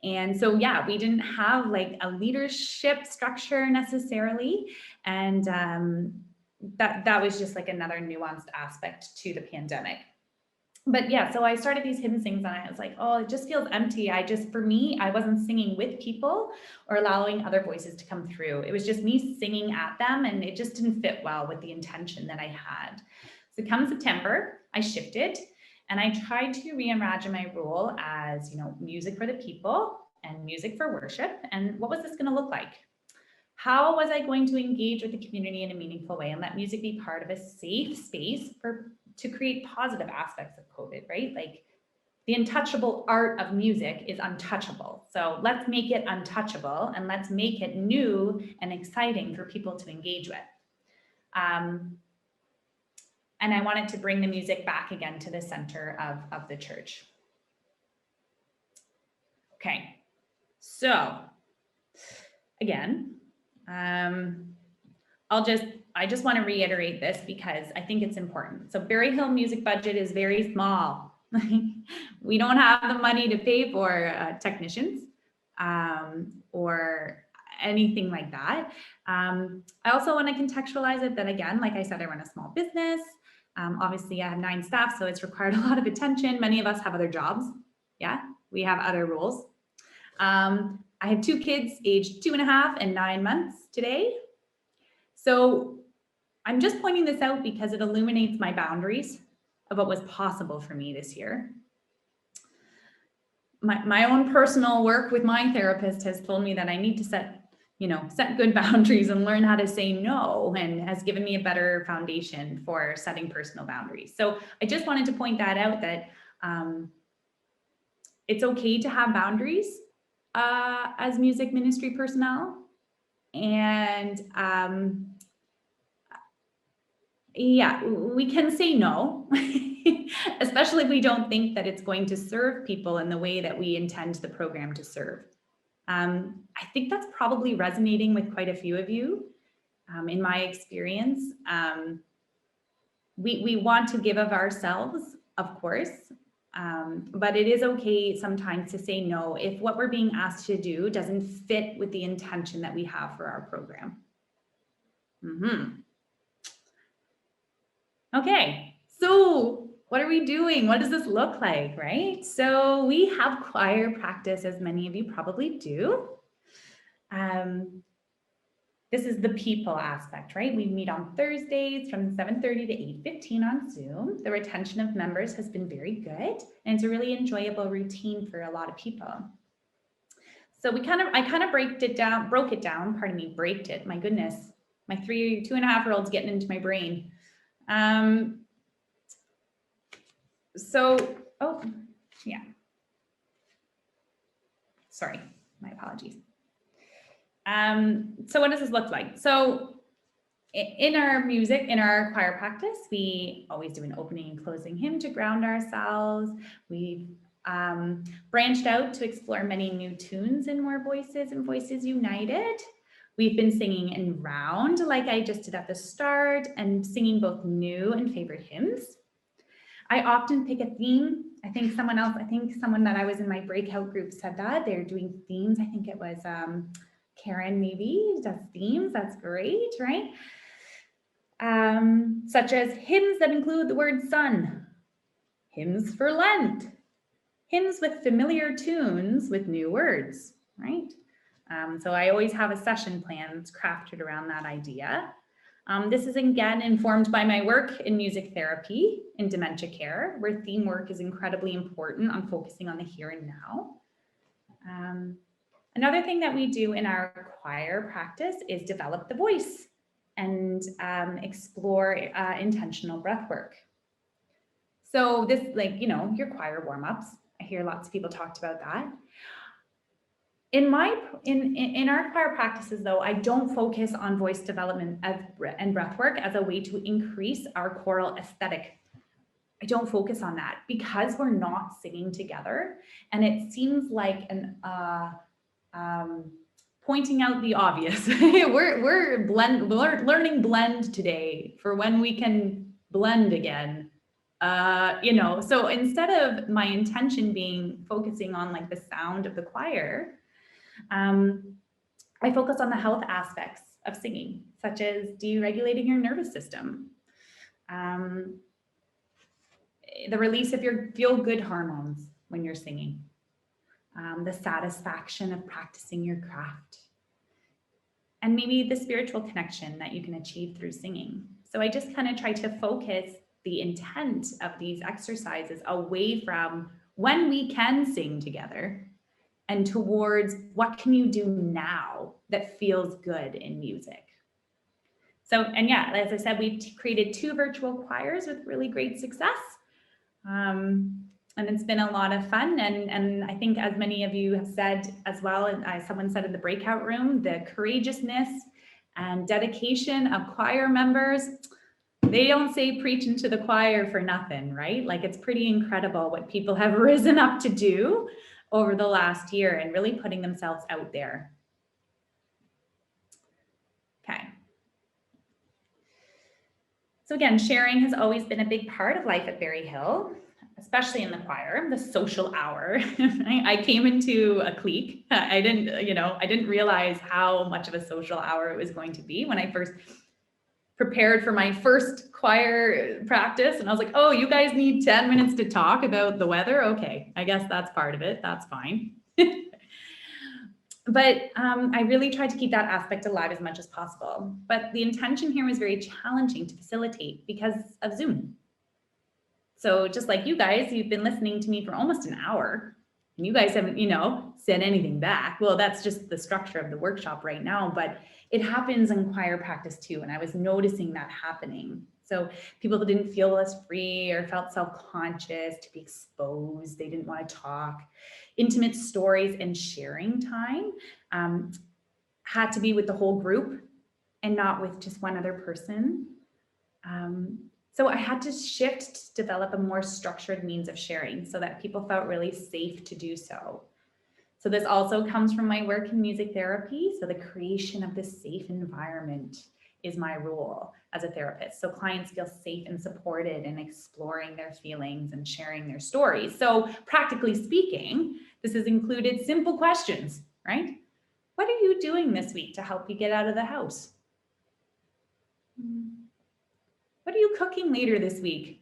And so, yeah, we didn't have like a leadership structure necessarily. And that was just like another nuanced aspect to the pandemic. But yeah, so I started these hymn sings and I was like, oh, it just feels empty. For me, I wasn't singing with people or allowing other voices to come through. It was just me singing at them, and it just didn't fit well with the intention that I had. So come September, I shifted and I tried to reimagine my role as, music for the people and music for worship. And what was this going to look like? How was I going to engage with the community in a meaningful way and let music be part of a safe space to create positive aspects of COVID, right? Like the untouchable art of music is untouchable. So let's make it untouchable and let's make it new and exciting for people to engage with. And I wanted to bring the music back again to the center of the church. Okay, so again, I just want to reiterate this because I think it's important. So Berry Hill music budget is very small. We don't have the money to pay for technicians or anything like that. I also want to contextualize it that, again, like I said, I run a small business. Obviously I have 9 staff, so it's required a lot of attention. Many of us have other jobs. Yeah, we have other roles. I have 2 kids aged 2.5 and 9 months today. So I'm just pointing this out because it illuminates my boundaries of what was possible for me this year. My own personal work with my therapist has told me that I need to set good boundaries and learn how to say no, and has given me a better foundation for setting personal boundaries. So I just wanted to point that out, that it's okay to have boundaries as music ministry personnel. And yeah, we can say no, especially if we don't think that it's going to serve people in the way that we intend the program to serve. I think that's probably resonating with quite a few of you. In my experience, we want to give of ourselves, of course, but it is okay sometimes to say no if what we're being asked to do doesn't fit with the intention that we have for our program. Okay, so what are we doing? What does this look like, right? So we have choir practice, as many of you probably do. This is the people aspect, right? We meet on Thursdays from 7:30 to 8:15 on Zoom. The retention of members has been very good, and it's a really enjoyable routine for a lot of people. So I kind of broke it down, braked it. My goodness, my 2.5-year-old's getting into my brain. Sorry, my apologies. So what does this look like? So in our choir practice, we always do an opening and closing hymn to ground ourselves. We've branched out to explore many new tunes in More Voices and Voices United. We've been singing in round, like I just did at the start, and singing both new and favorite hymns. I often pick a theme. I think someone that I was in my breakout group said that they're doing themes. I think it was Karen, maybe does themes. That's great, right? Such as hymns that include the word sun, hymns for Lent, hymns with familiar tunes with new words, right? So I always have a session plan that's crafted around that idea. This is again informed by my work in music therapy in dementia care, where theme work is incredibly important on focusing on the here and now. Another thing that we do in our choir practice is develop the voice and explore intentional breath work. So this, your choir warm-ups, I hear lots of people talked about that. In our choir practices, though, I don't focus on voice development and breath work as a way to increase our choral aesthetic. I don't focus on that because we're not singing together, and it seems like an pointing out the obvious. we're learning blend today for when we can blend again. So instead of my intention being focusing on like the sound of the choir, I focus on the health aspects of singing, such as deregulating your nervous system, the release of your feel-good hormones when you're singing, the satisfaction of practicing your craft, and maybe the spiritual connection that you can achieve through singing. So I just kind of try to focus the intent of these exercises away from when we can sing together and towards what can you do now that feels good in music. So, and yeah, as I said, we've created 2 virtual choirs with really great success. And it's been a lot of fun. And I think, as many of you have said as well, and someone said in the breakout room, the courageousness and dedication of choir members, they don't say preaching to the choir for nothing, right? Like, it's pretty incredible what people have risen up to do over the last year and really putting themselves out there. Okay. So again, sharing has always been a big part of life at Berry Hill, especially in the choir, the social hour. I came into a clique. I didn't realize how much of a social hour it was going to be when I first prepared for my first choir practice. And I was like, oh, you guys need 10 minutes to talk about the weather? Okay, I guess that's part of it. That's fine. But I really tried to keep that aspect alive as much as possible. But the intention here was very challenging to facilitate because of Zoom. So just like you guys, you've been listening to me for almost an hour, and you guys haven't, said anything back. Well, that's just the structure of the workshop right now, but it happens in choir practice too. And I was noticing that happening. So people that didn't feel as free or felt self-conscious to be exposed, they didn't want to talk. Intimate stories and sharing time had to be with the whole group and not with just one other person. So I had to shift to develop a more structured means of sharing so that people felt really safe to do so. So this also comes from my work in music therapy. So the creation of this safe environment is my role as a therapist. So clients feel safe and supported in exploring their feelings and sharing their stories. So practically speaking, this has included simple questions, right? What are you doing this week to help you get out of the house? What are you cooking later this week?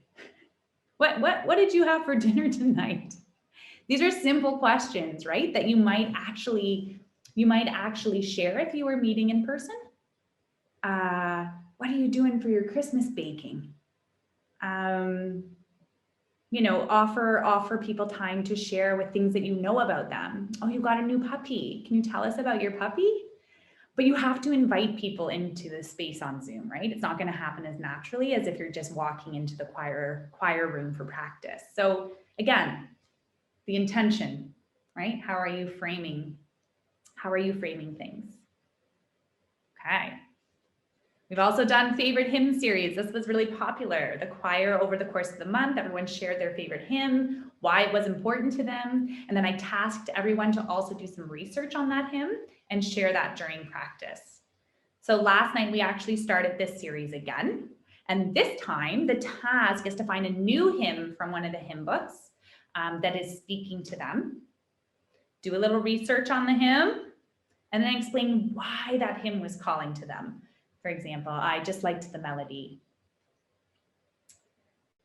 What did you have for dinner tonight? These are simple questions, right? That you might actually share if you were meeting in person. What are you doing for your Christmas baking? Offer people time to share with things that you know about them. Oh, you got a new puppy. Can you tell us about your puppy? But you have to invite people into the space on Zoom, right? It's not going to happen as naturally as if you're just walking into the choir room for practice. So again, the intention, right? How are you framing things? Okay. We've also done favorite hymn series. This was really popular. The choir, over the course of the month, everyone shared their favorite hymn, why it was important to them. And then I tasked everyone to also do some research on that hymn and share that during practice. So last night, we actually started this series again. And this time, the task is to find a new hymn from one of the hymn books that is speaking to them. Do a little research on the hymn, and then explain why that hymn was calling to them. For example, I just liked the melody.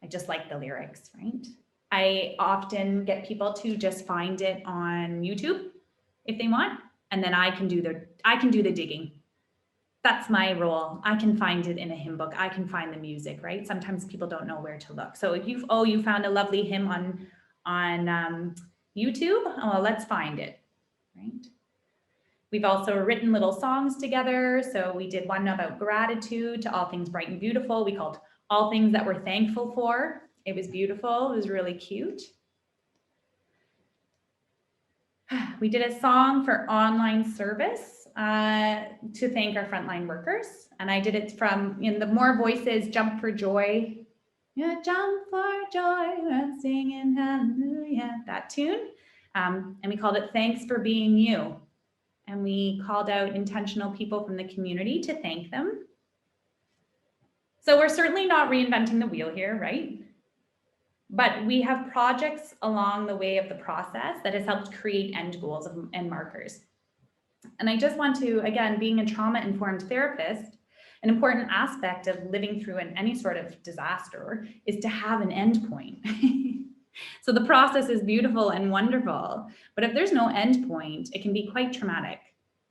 I just like the lyrics, right? I often get people to just find it on YouTube if they want, and then I can do the digging. That's my role. I can find it in a hymn book. I can find the music, right? Sometimes people don't know where to look. So if you found a lovely hymn on YouTube, well, let's find it, right? We've also written little songs together. So we did one about gratitude to all things bright and beautiful. We called All Things That We're Thankful For. It was beautiful. It was really cute. We did a song for online service to thank our frontline workers. And I did it from, the More Voices, Jump for Joy. Yeah, jump for joy, and singing hallelujah, that tune. And we called it Thanks for Being You. and we called out intentional people from the community to thank them. So we're certainly not reinventing the wheel here, right? But we have projects along the way of the process that has helped create end goals and markers. And I just want to, again, being a trauma-informed therapist, an important aspect of living through any sort of disaster is to have an end point. So the process is beautiful and wonderful, but if there's no end point, it can be quite traumatic.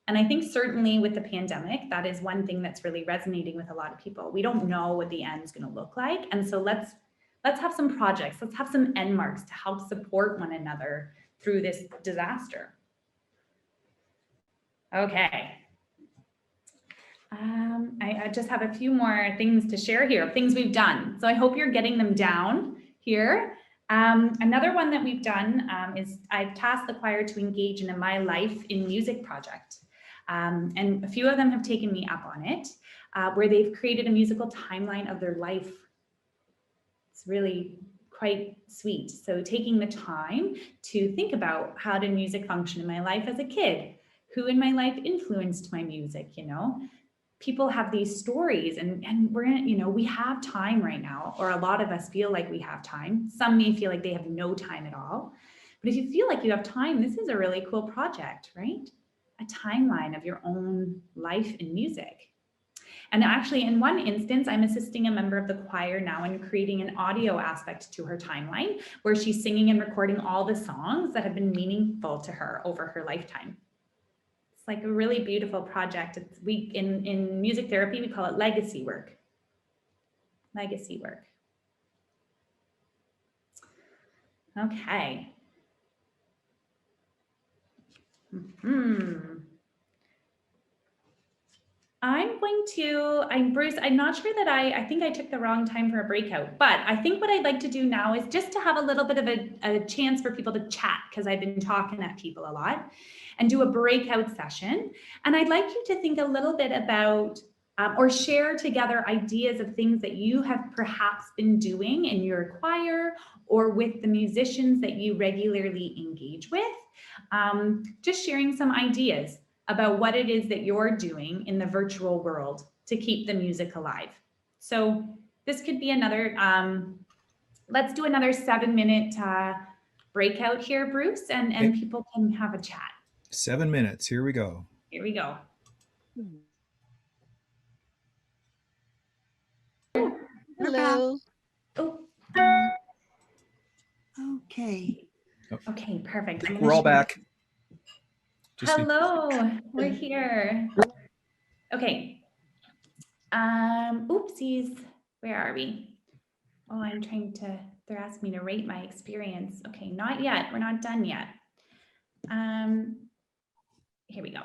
And I think certainly with the pandemic, that is one thing that's really resonating with a lot of people. We don't know what the end's going to look like. And so let's have some projects, let's have some end marks to help support one another through this disaster. Okay. I just have a few more things to share here, things we've done. So I hope you're getting them down here. Another one that we've done is I've tasked the choir to engage in a My Life in Music project. And a few of them have taken me up on it, where they've created a musical timeline of their life. It's really quite sweet. So taking the time to think about how did music function in my life as a kid? Who in my life influenced my music, you know? People have these stories and we're in, you know, we have time right now, or a lot of us feel like we have time. Some may feel like they have no time at all. But if you feel like you have time, this is a really cool project, right? A timeline of your own life in music. And actually, in one instance, I'm assisting a member of the choir now in creating an audio aspect to her timeline, where she's singing and recording all the songs that have been meaningful to her over her lifetime. It's like a really beautiful project. It's, in music therapy, we call it legacy work. Legacy work. Okay. I'm Bruce, I'm not sure that I think I took the wrong time for a breakout, but I think what I'd like to do now is just to have a little bit of a chance for people to chat, because I've been talking at people a lot, and do a breakout session. And I'd like you to think a little bit about or share together ideas of things that you have perhaps been doing in your choir or with the musicians that you regularly engage with. Just sharing some ideas about what it is that you're doing in the virtual world to keep the music alive. So this could be another, let's do another 7-minute breakout here, Bruce, and people can have a chat. 7 minutes, here we go. Here we go. Hello. Oh. Okay. Okay, perfect. We're all back. Hello, we're here. Okay. Oopsies. Where are we? Oh, I'm trying to, they're asking me to rate my experience. Okay, not yet. We're not done yet. Here we go.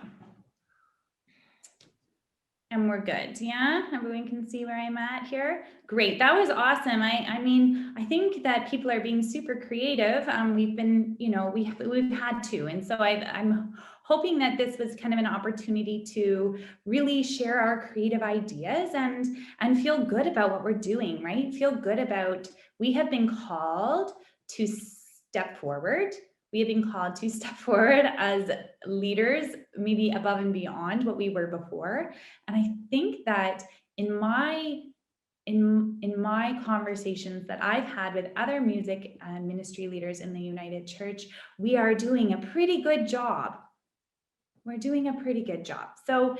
And we're good. Yeah, everyone can see where I'm at here. Great, that was awesome. I mean, I think that people are being super creative. We've been, you know, we've had to, and so I'm hoping that this was kind of an opportunity to really share our creative ideas and feel good about what we're doing, right? Feel good about, we have been called to step forward. We have been called to step forward as leaders, maybe above and beyond what we were before. And I think that in my conversations that I've had with other music and ministry leaders in the United Church, we are doing a pretty good job. We're doing a pretty good job. So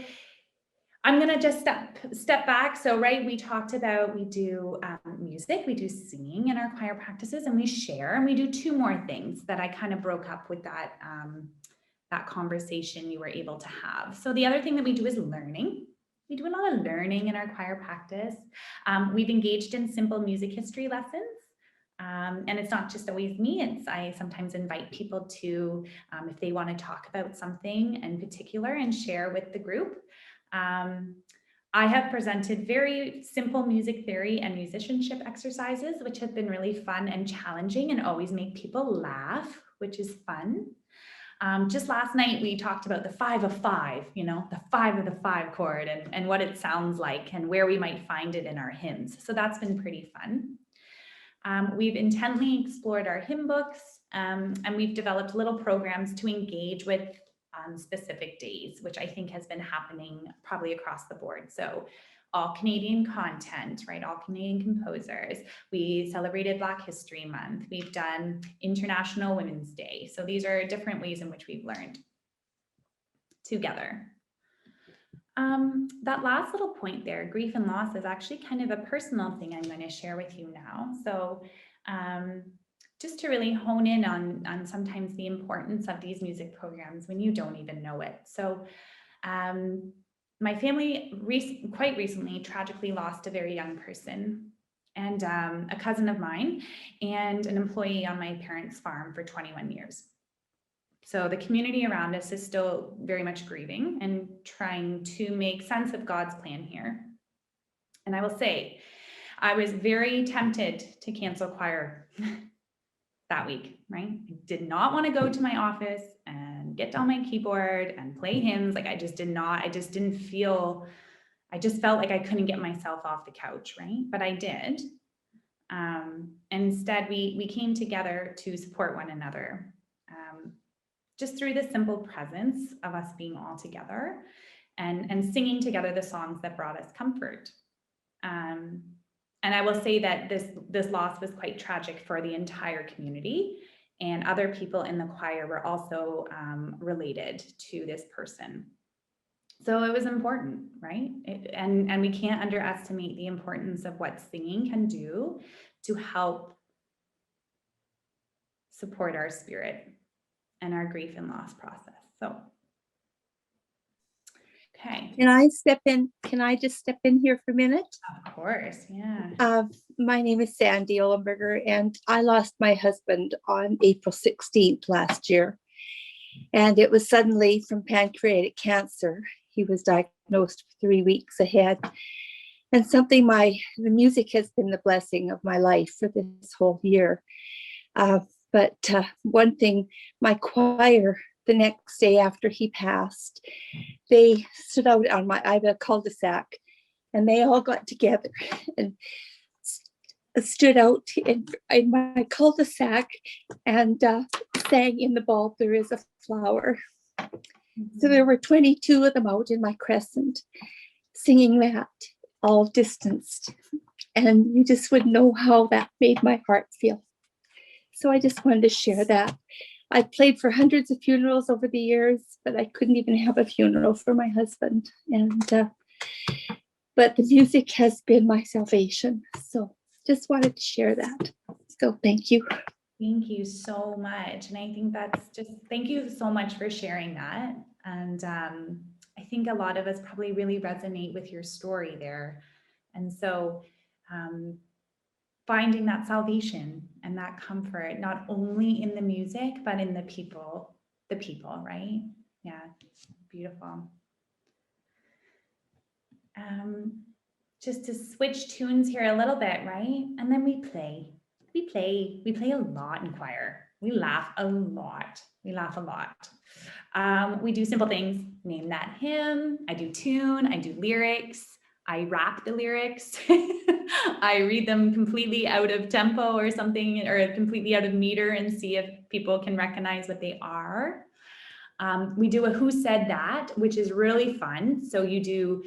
I'm gonna just step back. So, right, we talked about, we do music, we do singing in our choir practices, and we share, and we do 2 more things that I kind of broke up with that, that conversation you were able to have. So the other thing that we do is learning. We do a lot of learning in our choir practice. We've engaged in simple music history lessons. And it's not just always me, I sometimes invite people to, if they want to talk about something in particular and share with the group. I have presented very simple music theory and musicianship exercises, which have been really fun and challenging and always make people laugh, which is fun. Just last night, we talked about the 5 of 5, you know, the 5 of the 5 chord and what it sounds like and where we might find it in our hymns. So that's been pretty fun. We've intently explored our hymn books, and we've developed little programs to engage with on specific days, which I think has been happening probably across the board. So all Canadian content, right? All Canadian composers. We celebrated Black History Month. We've done International Women's Day. So these are different ways in which we've learned together. That last little point there, grief and loss, is actually kind of a personal thing I'm going to share with you now. So just to really hone in on sometimes the importance of these music programs when you don't even know it. So my family quite recently tragically lost a very young person, and a cousin of mine and an employee on my parents' farm for 21 years. So the community around us is still very much grieving and trying to make sense of God's plan here. And I will say, I was very tempted to cancel choir that week, right? I did not want to go to my office and get down my keyboard and play hymns. Like I just felt like I couldn't get myself off the couch, right? But I did. Instead, we came together to support one another. Just through the simple presence of us being all together and singing together the songs that brought us comfort. And I will say that this loss was quite tragic for the entire community, and other people in the choir were also related to this person. So it was important, right? And we can't underestimate the importance of what singing can do to help support our spirit and our grief and loss process. So, okay. Can I step in? Can I just step in here for a minute? Of course, yeah. My name is Sandy Ollenberger, and I lost my husband on April 16th last year. And it was suddenly from pancreatic cancer. He was diagnosed 3 weeks ahead. And the music has been the blessing of my life for this whole year. But one thing, my choir, the next day after he passed, they stood out on I have a cul-de-sac, and they all got together and stood out in my cul-de-sac and sang "In the Bulb There Is a Flower." Mm-hmm. So there were 22 of them out in my crescent singing that, all distanced. And you just would know how that made my heart feel. So I just wanted to share that. I played for hundreds of funerals over the years, but I couldn't even have a funeral for my husband. But the music has been my salvation. So just wanted to share that. So thank you. Thank you so much. And I think thank you so much for sharing that. And I think a lot of us probably really resonate with your story there. And so finding that salvation and that comfort, not only in the music, but in the people, right? Yeah, beautiful. Just to switch tunes here a little bit, right? And then we play a lot in choir. We laugh a lot. We do simple things, name that hymn, I do tune, I do lyrics, I rap the lyrics. I read them completely out of tempo or something, or completely out of meter, and see if people can recognize what they are. We do a Who Said That, which is really fun. So you do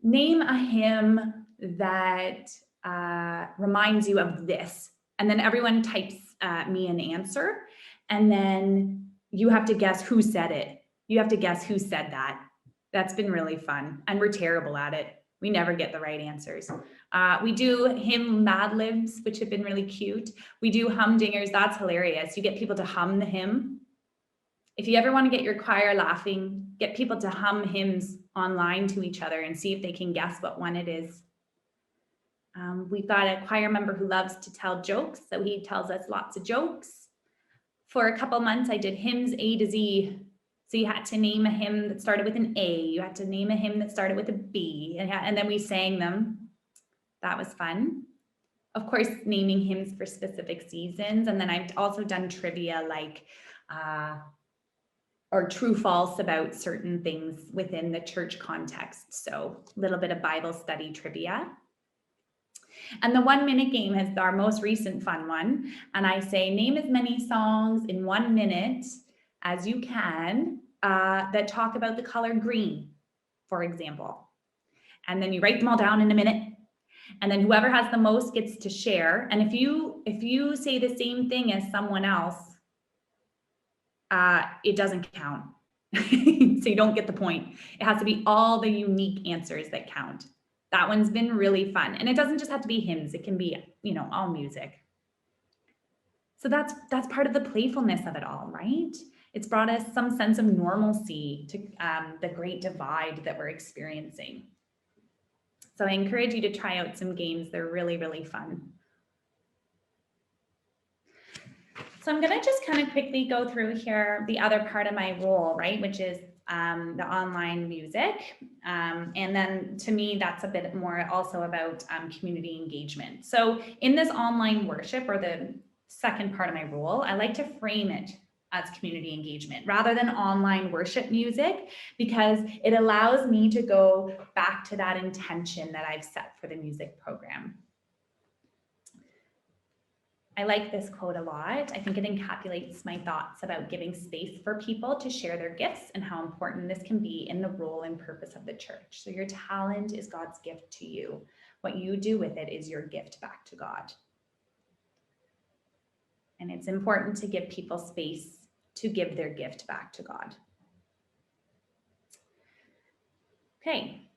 name a hymn that reminds you of this. And then everyone types me an answer. And then you have to guess who said it. You have to guess who said that. That's been really fun. And we're terrible at it. We never get the right answers. We do hymn Mad Libs, which have been really cute. We do humdingers. That's hilarious. You get people to hum the hymn. If you ever want to get your choir laughing, get people to hum hymns online to each other and see if they can guess what one it is. We've got a choir member who loves to tell jokes, so he tells us lots of jokes. For a couple months, I did hymns A to Z. So you had to name a hymn that started with an A. You had to name a hymn that started with a B. And then we sang them. That was fun. Of course, naming hymns for specific seasons. And then I've also done trivia like, or true false about certain things within the church context. So a little bit of Bible study trivia. And the 1 minute game is our most recent fun one. And I say, name as many songs in 1 minute as you can that talk about the color green, for example. And then you write them all down in a minute. And then whoever has the most gets to share. And if you say the same thing as someone else, it doesn't count. So you don't get the point. It has to be all the unique answers that count. That one's been really fun. And it doesn't just have to be hymns. It can be, all music. So that's part of the playfulness of it all, right? It's brought us some sense of normalcy to the great divide that we're experiencing. So I encourage you to try out some games. They're really, really fun. So I'm going to just kind of quickly go through here the other part of my role, right, which is the online music. And then to me, that's a bit more also about community engagement. So in this online worship, or the second part of my role, I like to frame it as community engagement rather than online worship music, because it allows me to go back to that intention that I've set for the music program. I like this quote a lot. I think it encapsulates my thoughts about giving space for people to share their gifts and how important this can be in the role and purpose of the church. So your talent is God's gift to you. What you do with it is your gift back to God. And it's important to give people space to give their gift back to God. Okay,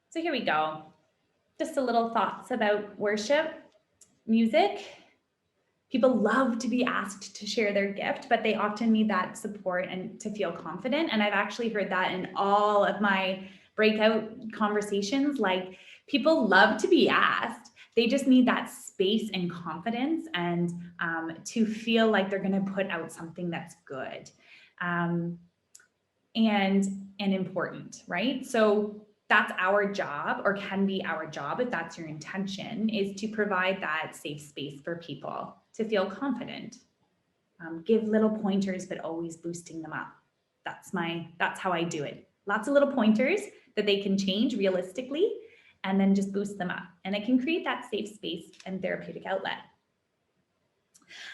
so here we go. Just a little thoughts about worship music. People love to be asked to share their gift, but they often need that support and to feel confident. And I've actually heard that in all of my breakout conversations. Like, people love to be asked. They just need that space and confidence and to feel like they're going to put out something that's good and important, right? So that's our job, or can be our job if that's your intention, is to provide that safe space for people to feel confident. Give little pointers, but always boosting them up. That's how I do it. Lots of little pointers that they can change realistically, and then just boost them up. And it can create that safe space and therapeutic outlet.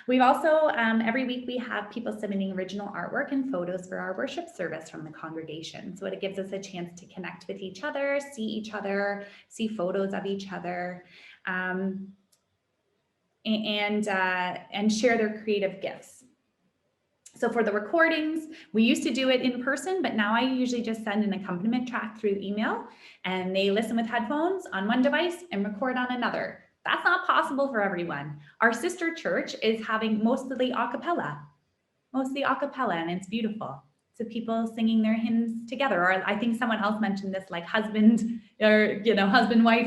We've also, every week we have people submitting original artwork and photos for our worship service from the congregation. So it gives us a chance to connect with each other, see photos of each other, and share their creative gifts. So for the recordings, we used to do it in person, but now I usually just send an accompaniment track through email, and they listen with headphones on one device and record on another. That's not possible for everyone. Our sister church is having mostly a cappella, and it's beautiful. So people singing their hymns together, or I think someone else mentioned this, like husband-wife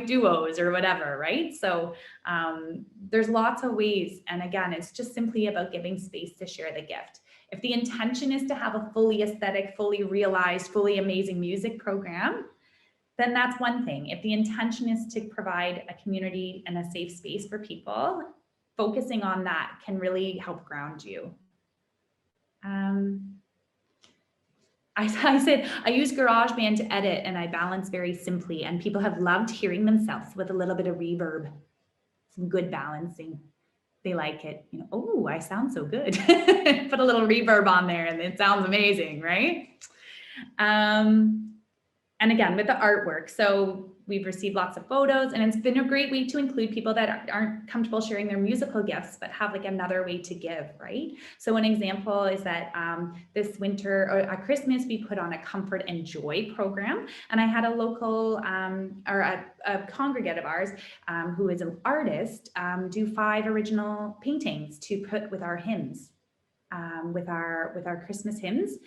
duos or whatever, right? So there's lots of ways. And again, it's just simply about giving space to share the gift. If the intention is to have a fully aesthetic, fully realized, fully amazing music program, then that's one thing. If the intention is to provide a community and a safe space for people, focusing on that can really help ground you. I said, I use GarageBand to edit, and I balance very simply, and people have loved hearing themselves with a little bit of reverb, some good balancing. They like it, oh, I sound so good. Put a little reverb on there and it sounds amazing, right? And again, with the artwork, so we've received lots of photos, and it's been a great way to include people that aren't comfortable sharing their musical gifts, but have like another way to give, right? So an example is that this winter or at Christmas, we put on a comfort and joy program. And I had a local or a congregate of ours who is an artist do 5 original paintings to put with our hymns, with our Christmas hymns.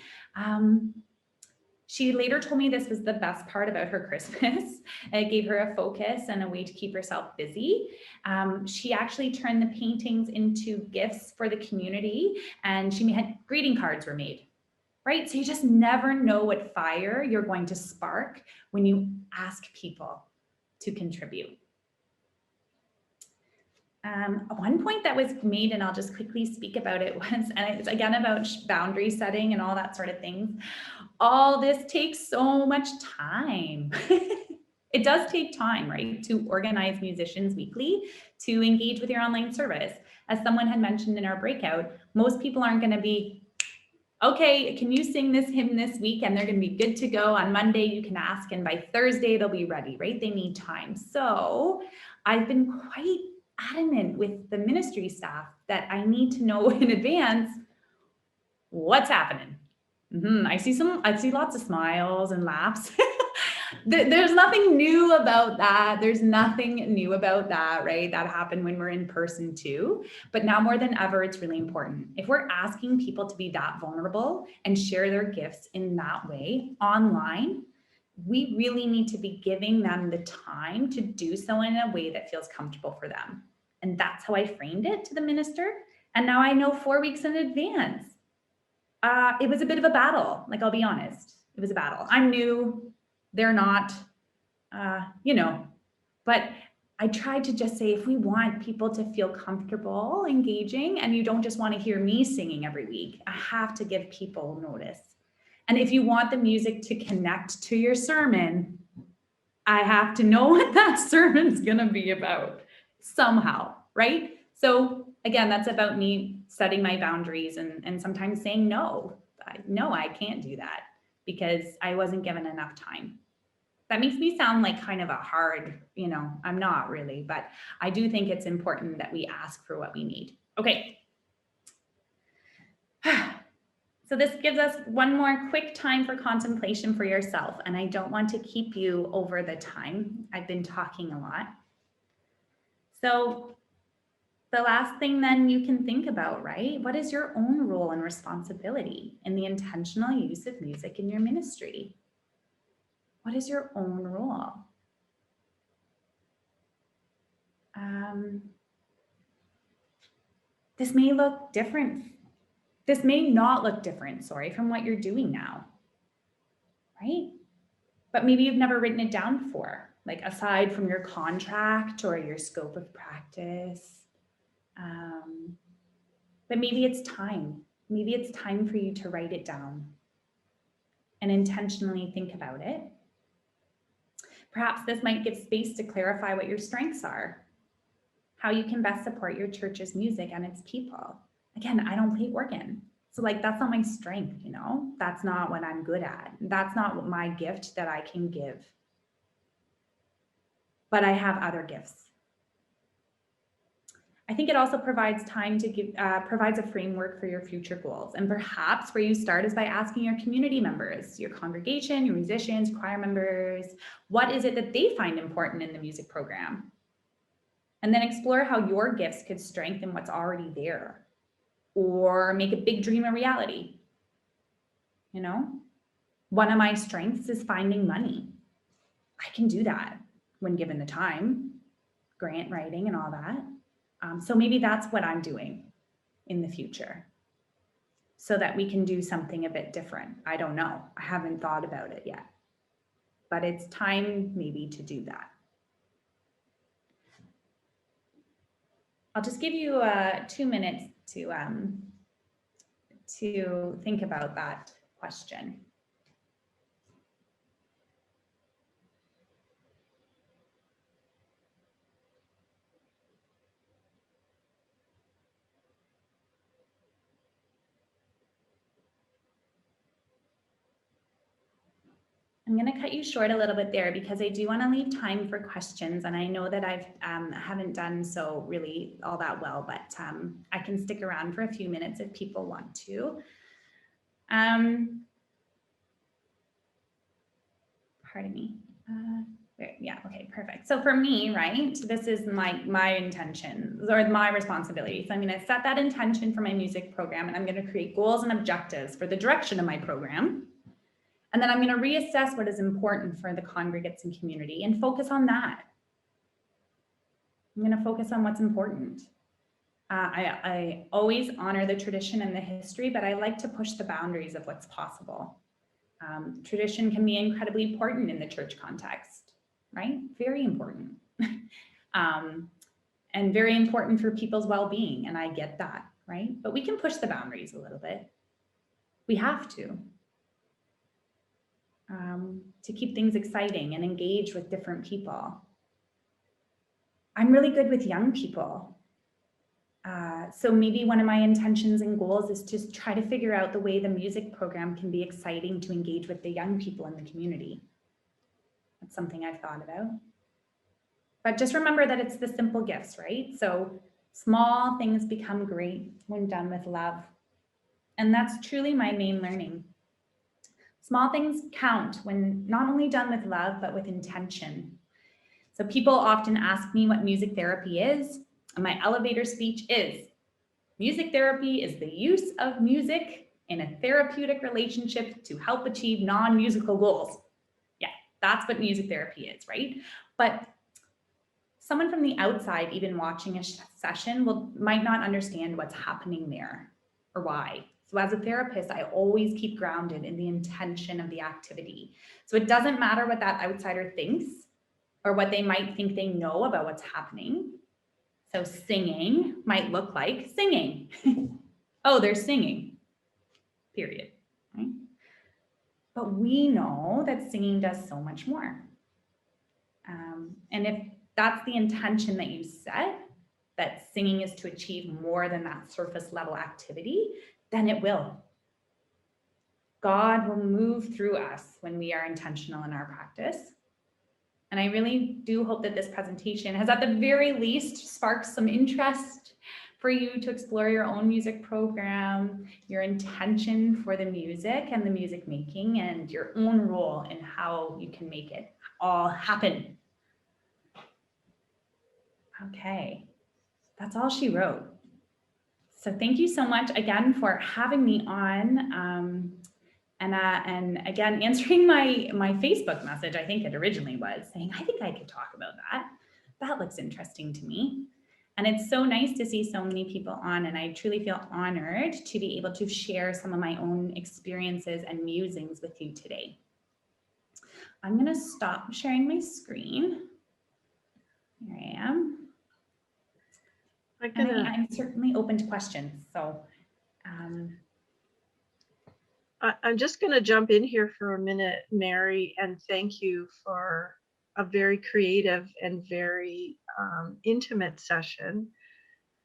She later told me this was the best part about her Christmas. It gave her a focus and a way to keep herself busy. She actually turned the paintings into gifts for the community, and she had greeting cards were made, right? So you just never know what fire you're going to spark when you ask people to contribute. One point that was made, and I'll just quickly speak about it, was, and it's again about boundary setting and all that sort of things. All this takes so much time. It does take time, right, to organize musicians weekly, to engage with your online service. As someone had mentioned in our breakout, most people aren't going to be, okay, can you sing this hymn this week? And they're going to be good to go. On Monday, you can ask, and by Thursday, they'll be ready, right? They need time. So I've been quite adamant with the ministry staff that I need to know in advance what's happening. I see lots of smiles and laughs. There's nothing new about that. There's nothing new about that, right? That happened when we're in person too. But now more than ever, it's really important. If we're asking people to be that vulnerable and share their gifts in that way online, we really need to be giving them the time to do so in a way that feels comfortable for them. And that's how I framed it to the minister. And now I know 4 weeks in advance. It was a bit of a battle. Like, I'll be honest, it was a battle. I'm new. They're not, but I tried to just say, if we want people to feel comfortable engaging, and you don't just want to hear me singing every week, I have to give people notice. And if you want the music to connect to your sermon, I have to know what that sermon's going to be about somehow, right? So again, that's about me setting my boundaries and sometimes saying, no, I can't do that because I wasn't given enough time. That makes me sound like kind of a hard, I'm not really, but I do think it's important that we ask for what we need. Okay. So this gives us one more quick time for contemplation for yourself. And I don't want to keep you over the time. I've been talking a lot. So the last thing then you can think about, right? What is your own role and responsibility in the intentional use of music in your ministry? What is your own role? This may look different. This may not look different, from what you're doing now, right? But maybe you've never written it down before, like aside from your contract or your scope of practice. But maybe it's time. Maybe it's time for you to write it down and intentionally think about it. Perhaps this might give space to clarify what your strengths are, how you can best support your church's music and its people. Again, I don't play organ. So that's not my strength, That's not what I'm good at. That's not my gift that I can give. But I have other gifts. I think it also provides time to provides a framework for your future goals. And perhaps where you start is by asking your community members, your congregation, your musicians, choir members, what is it that they find important in the music program? And then explore how your gifts could strengthen what's already there or make a big dream a reality. One of my strengths is finding money. I can do that when given the time, grant writing and all that. So maybe that's what I'm doing in the future so that we can do something a bit different. I don't know. I haven't thought about it yet, but it's time maybe to do that. I'll just give you 2 minutes to think about that question. I'm going to cut you short a little bit there because I do want to leave time for questions, and I know that I haven't done so really all that well, but I can stick around for a few minutes if people want to. Pardon me. Yeah, okay, perfect. So for me, right, this is my intention or my responsibility. So I'm going to set that intention for my music program, and I'm going to create goals and objectives for the direction of my program. And then I'm going to reassess what is important for the congregates and community and focus on that. I'm going to focus on what's important. I always honor the tradition and the history, but I like to push the boundaries of what's possible. Tradition can be incredibly important in the church context, right? Very important. And very important for people's well-being, and I get that, right? But we can push the boundaries a little bit. We have to. to keep things exciting and engage with different people. I'm really good with young people. So maybe one of my intentions and goals is to try to figure out the way the music program can be exciting to engage with the young people in the community. That's something I've thought about. But just remember that it's the simple gifts, right? So small things become great when done with love. And that's truly my main learning. Small things count when not only done with love, but with intention. So people often ask me what music therapy is, and my elevator speech is, music therapy is the use of music in a therapeutic relationship to help achieve non-musical goals. Yeah, that's what music therapy is, right? But someone from the outside, even watching a session, might not understand what's happening there or why. So as a therapist, I always keep grounded in the intention of the activity. So it doesn't matter what that outsider thinks or what they might think they know about what's happening. So singing might look like singing. Oh, they're singing, period. Right? But we know that singing does so much more. And if that's the intention that you set, that singing is to achieve more than that surface level activity, then it will. God will move through us when we are intentional in our practice. And I really do hope that this presentation has at the very least sparked some interest for you to explore your own music program, your intention for the music and the music making, and your own role in how you can make it all happen. Okay, that's all she wrote. So thank you so much again for having me on. And again, answering my Facebook message, I think it originally was, saying, I think I could talk about that. That looks interesting to me. And it's so nice to see so many people on, and I truly feel honored to be able to share some of my own experiences and musings with you today. I'm gonna stop sharing my screen. Here I am. I'm certainly open to questions. So I'm just going to jump in here for a minute, Mary, and thank you for a very creative and very intimate session.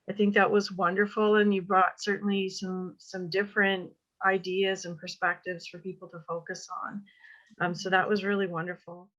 I think that was wonderful, and you brought certainly some different ideas and perspectives for people to focus on. So that was really wonderful.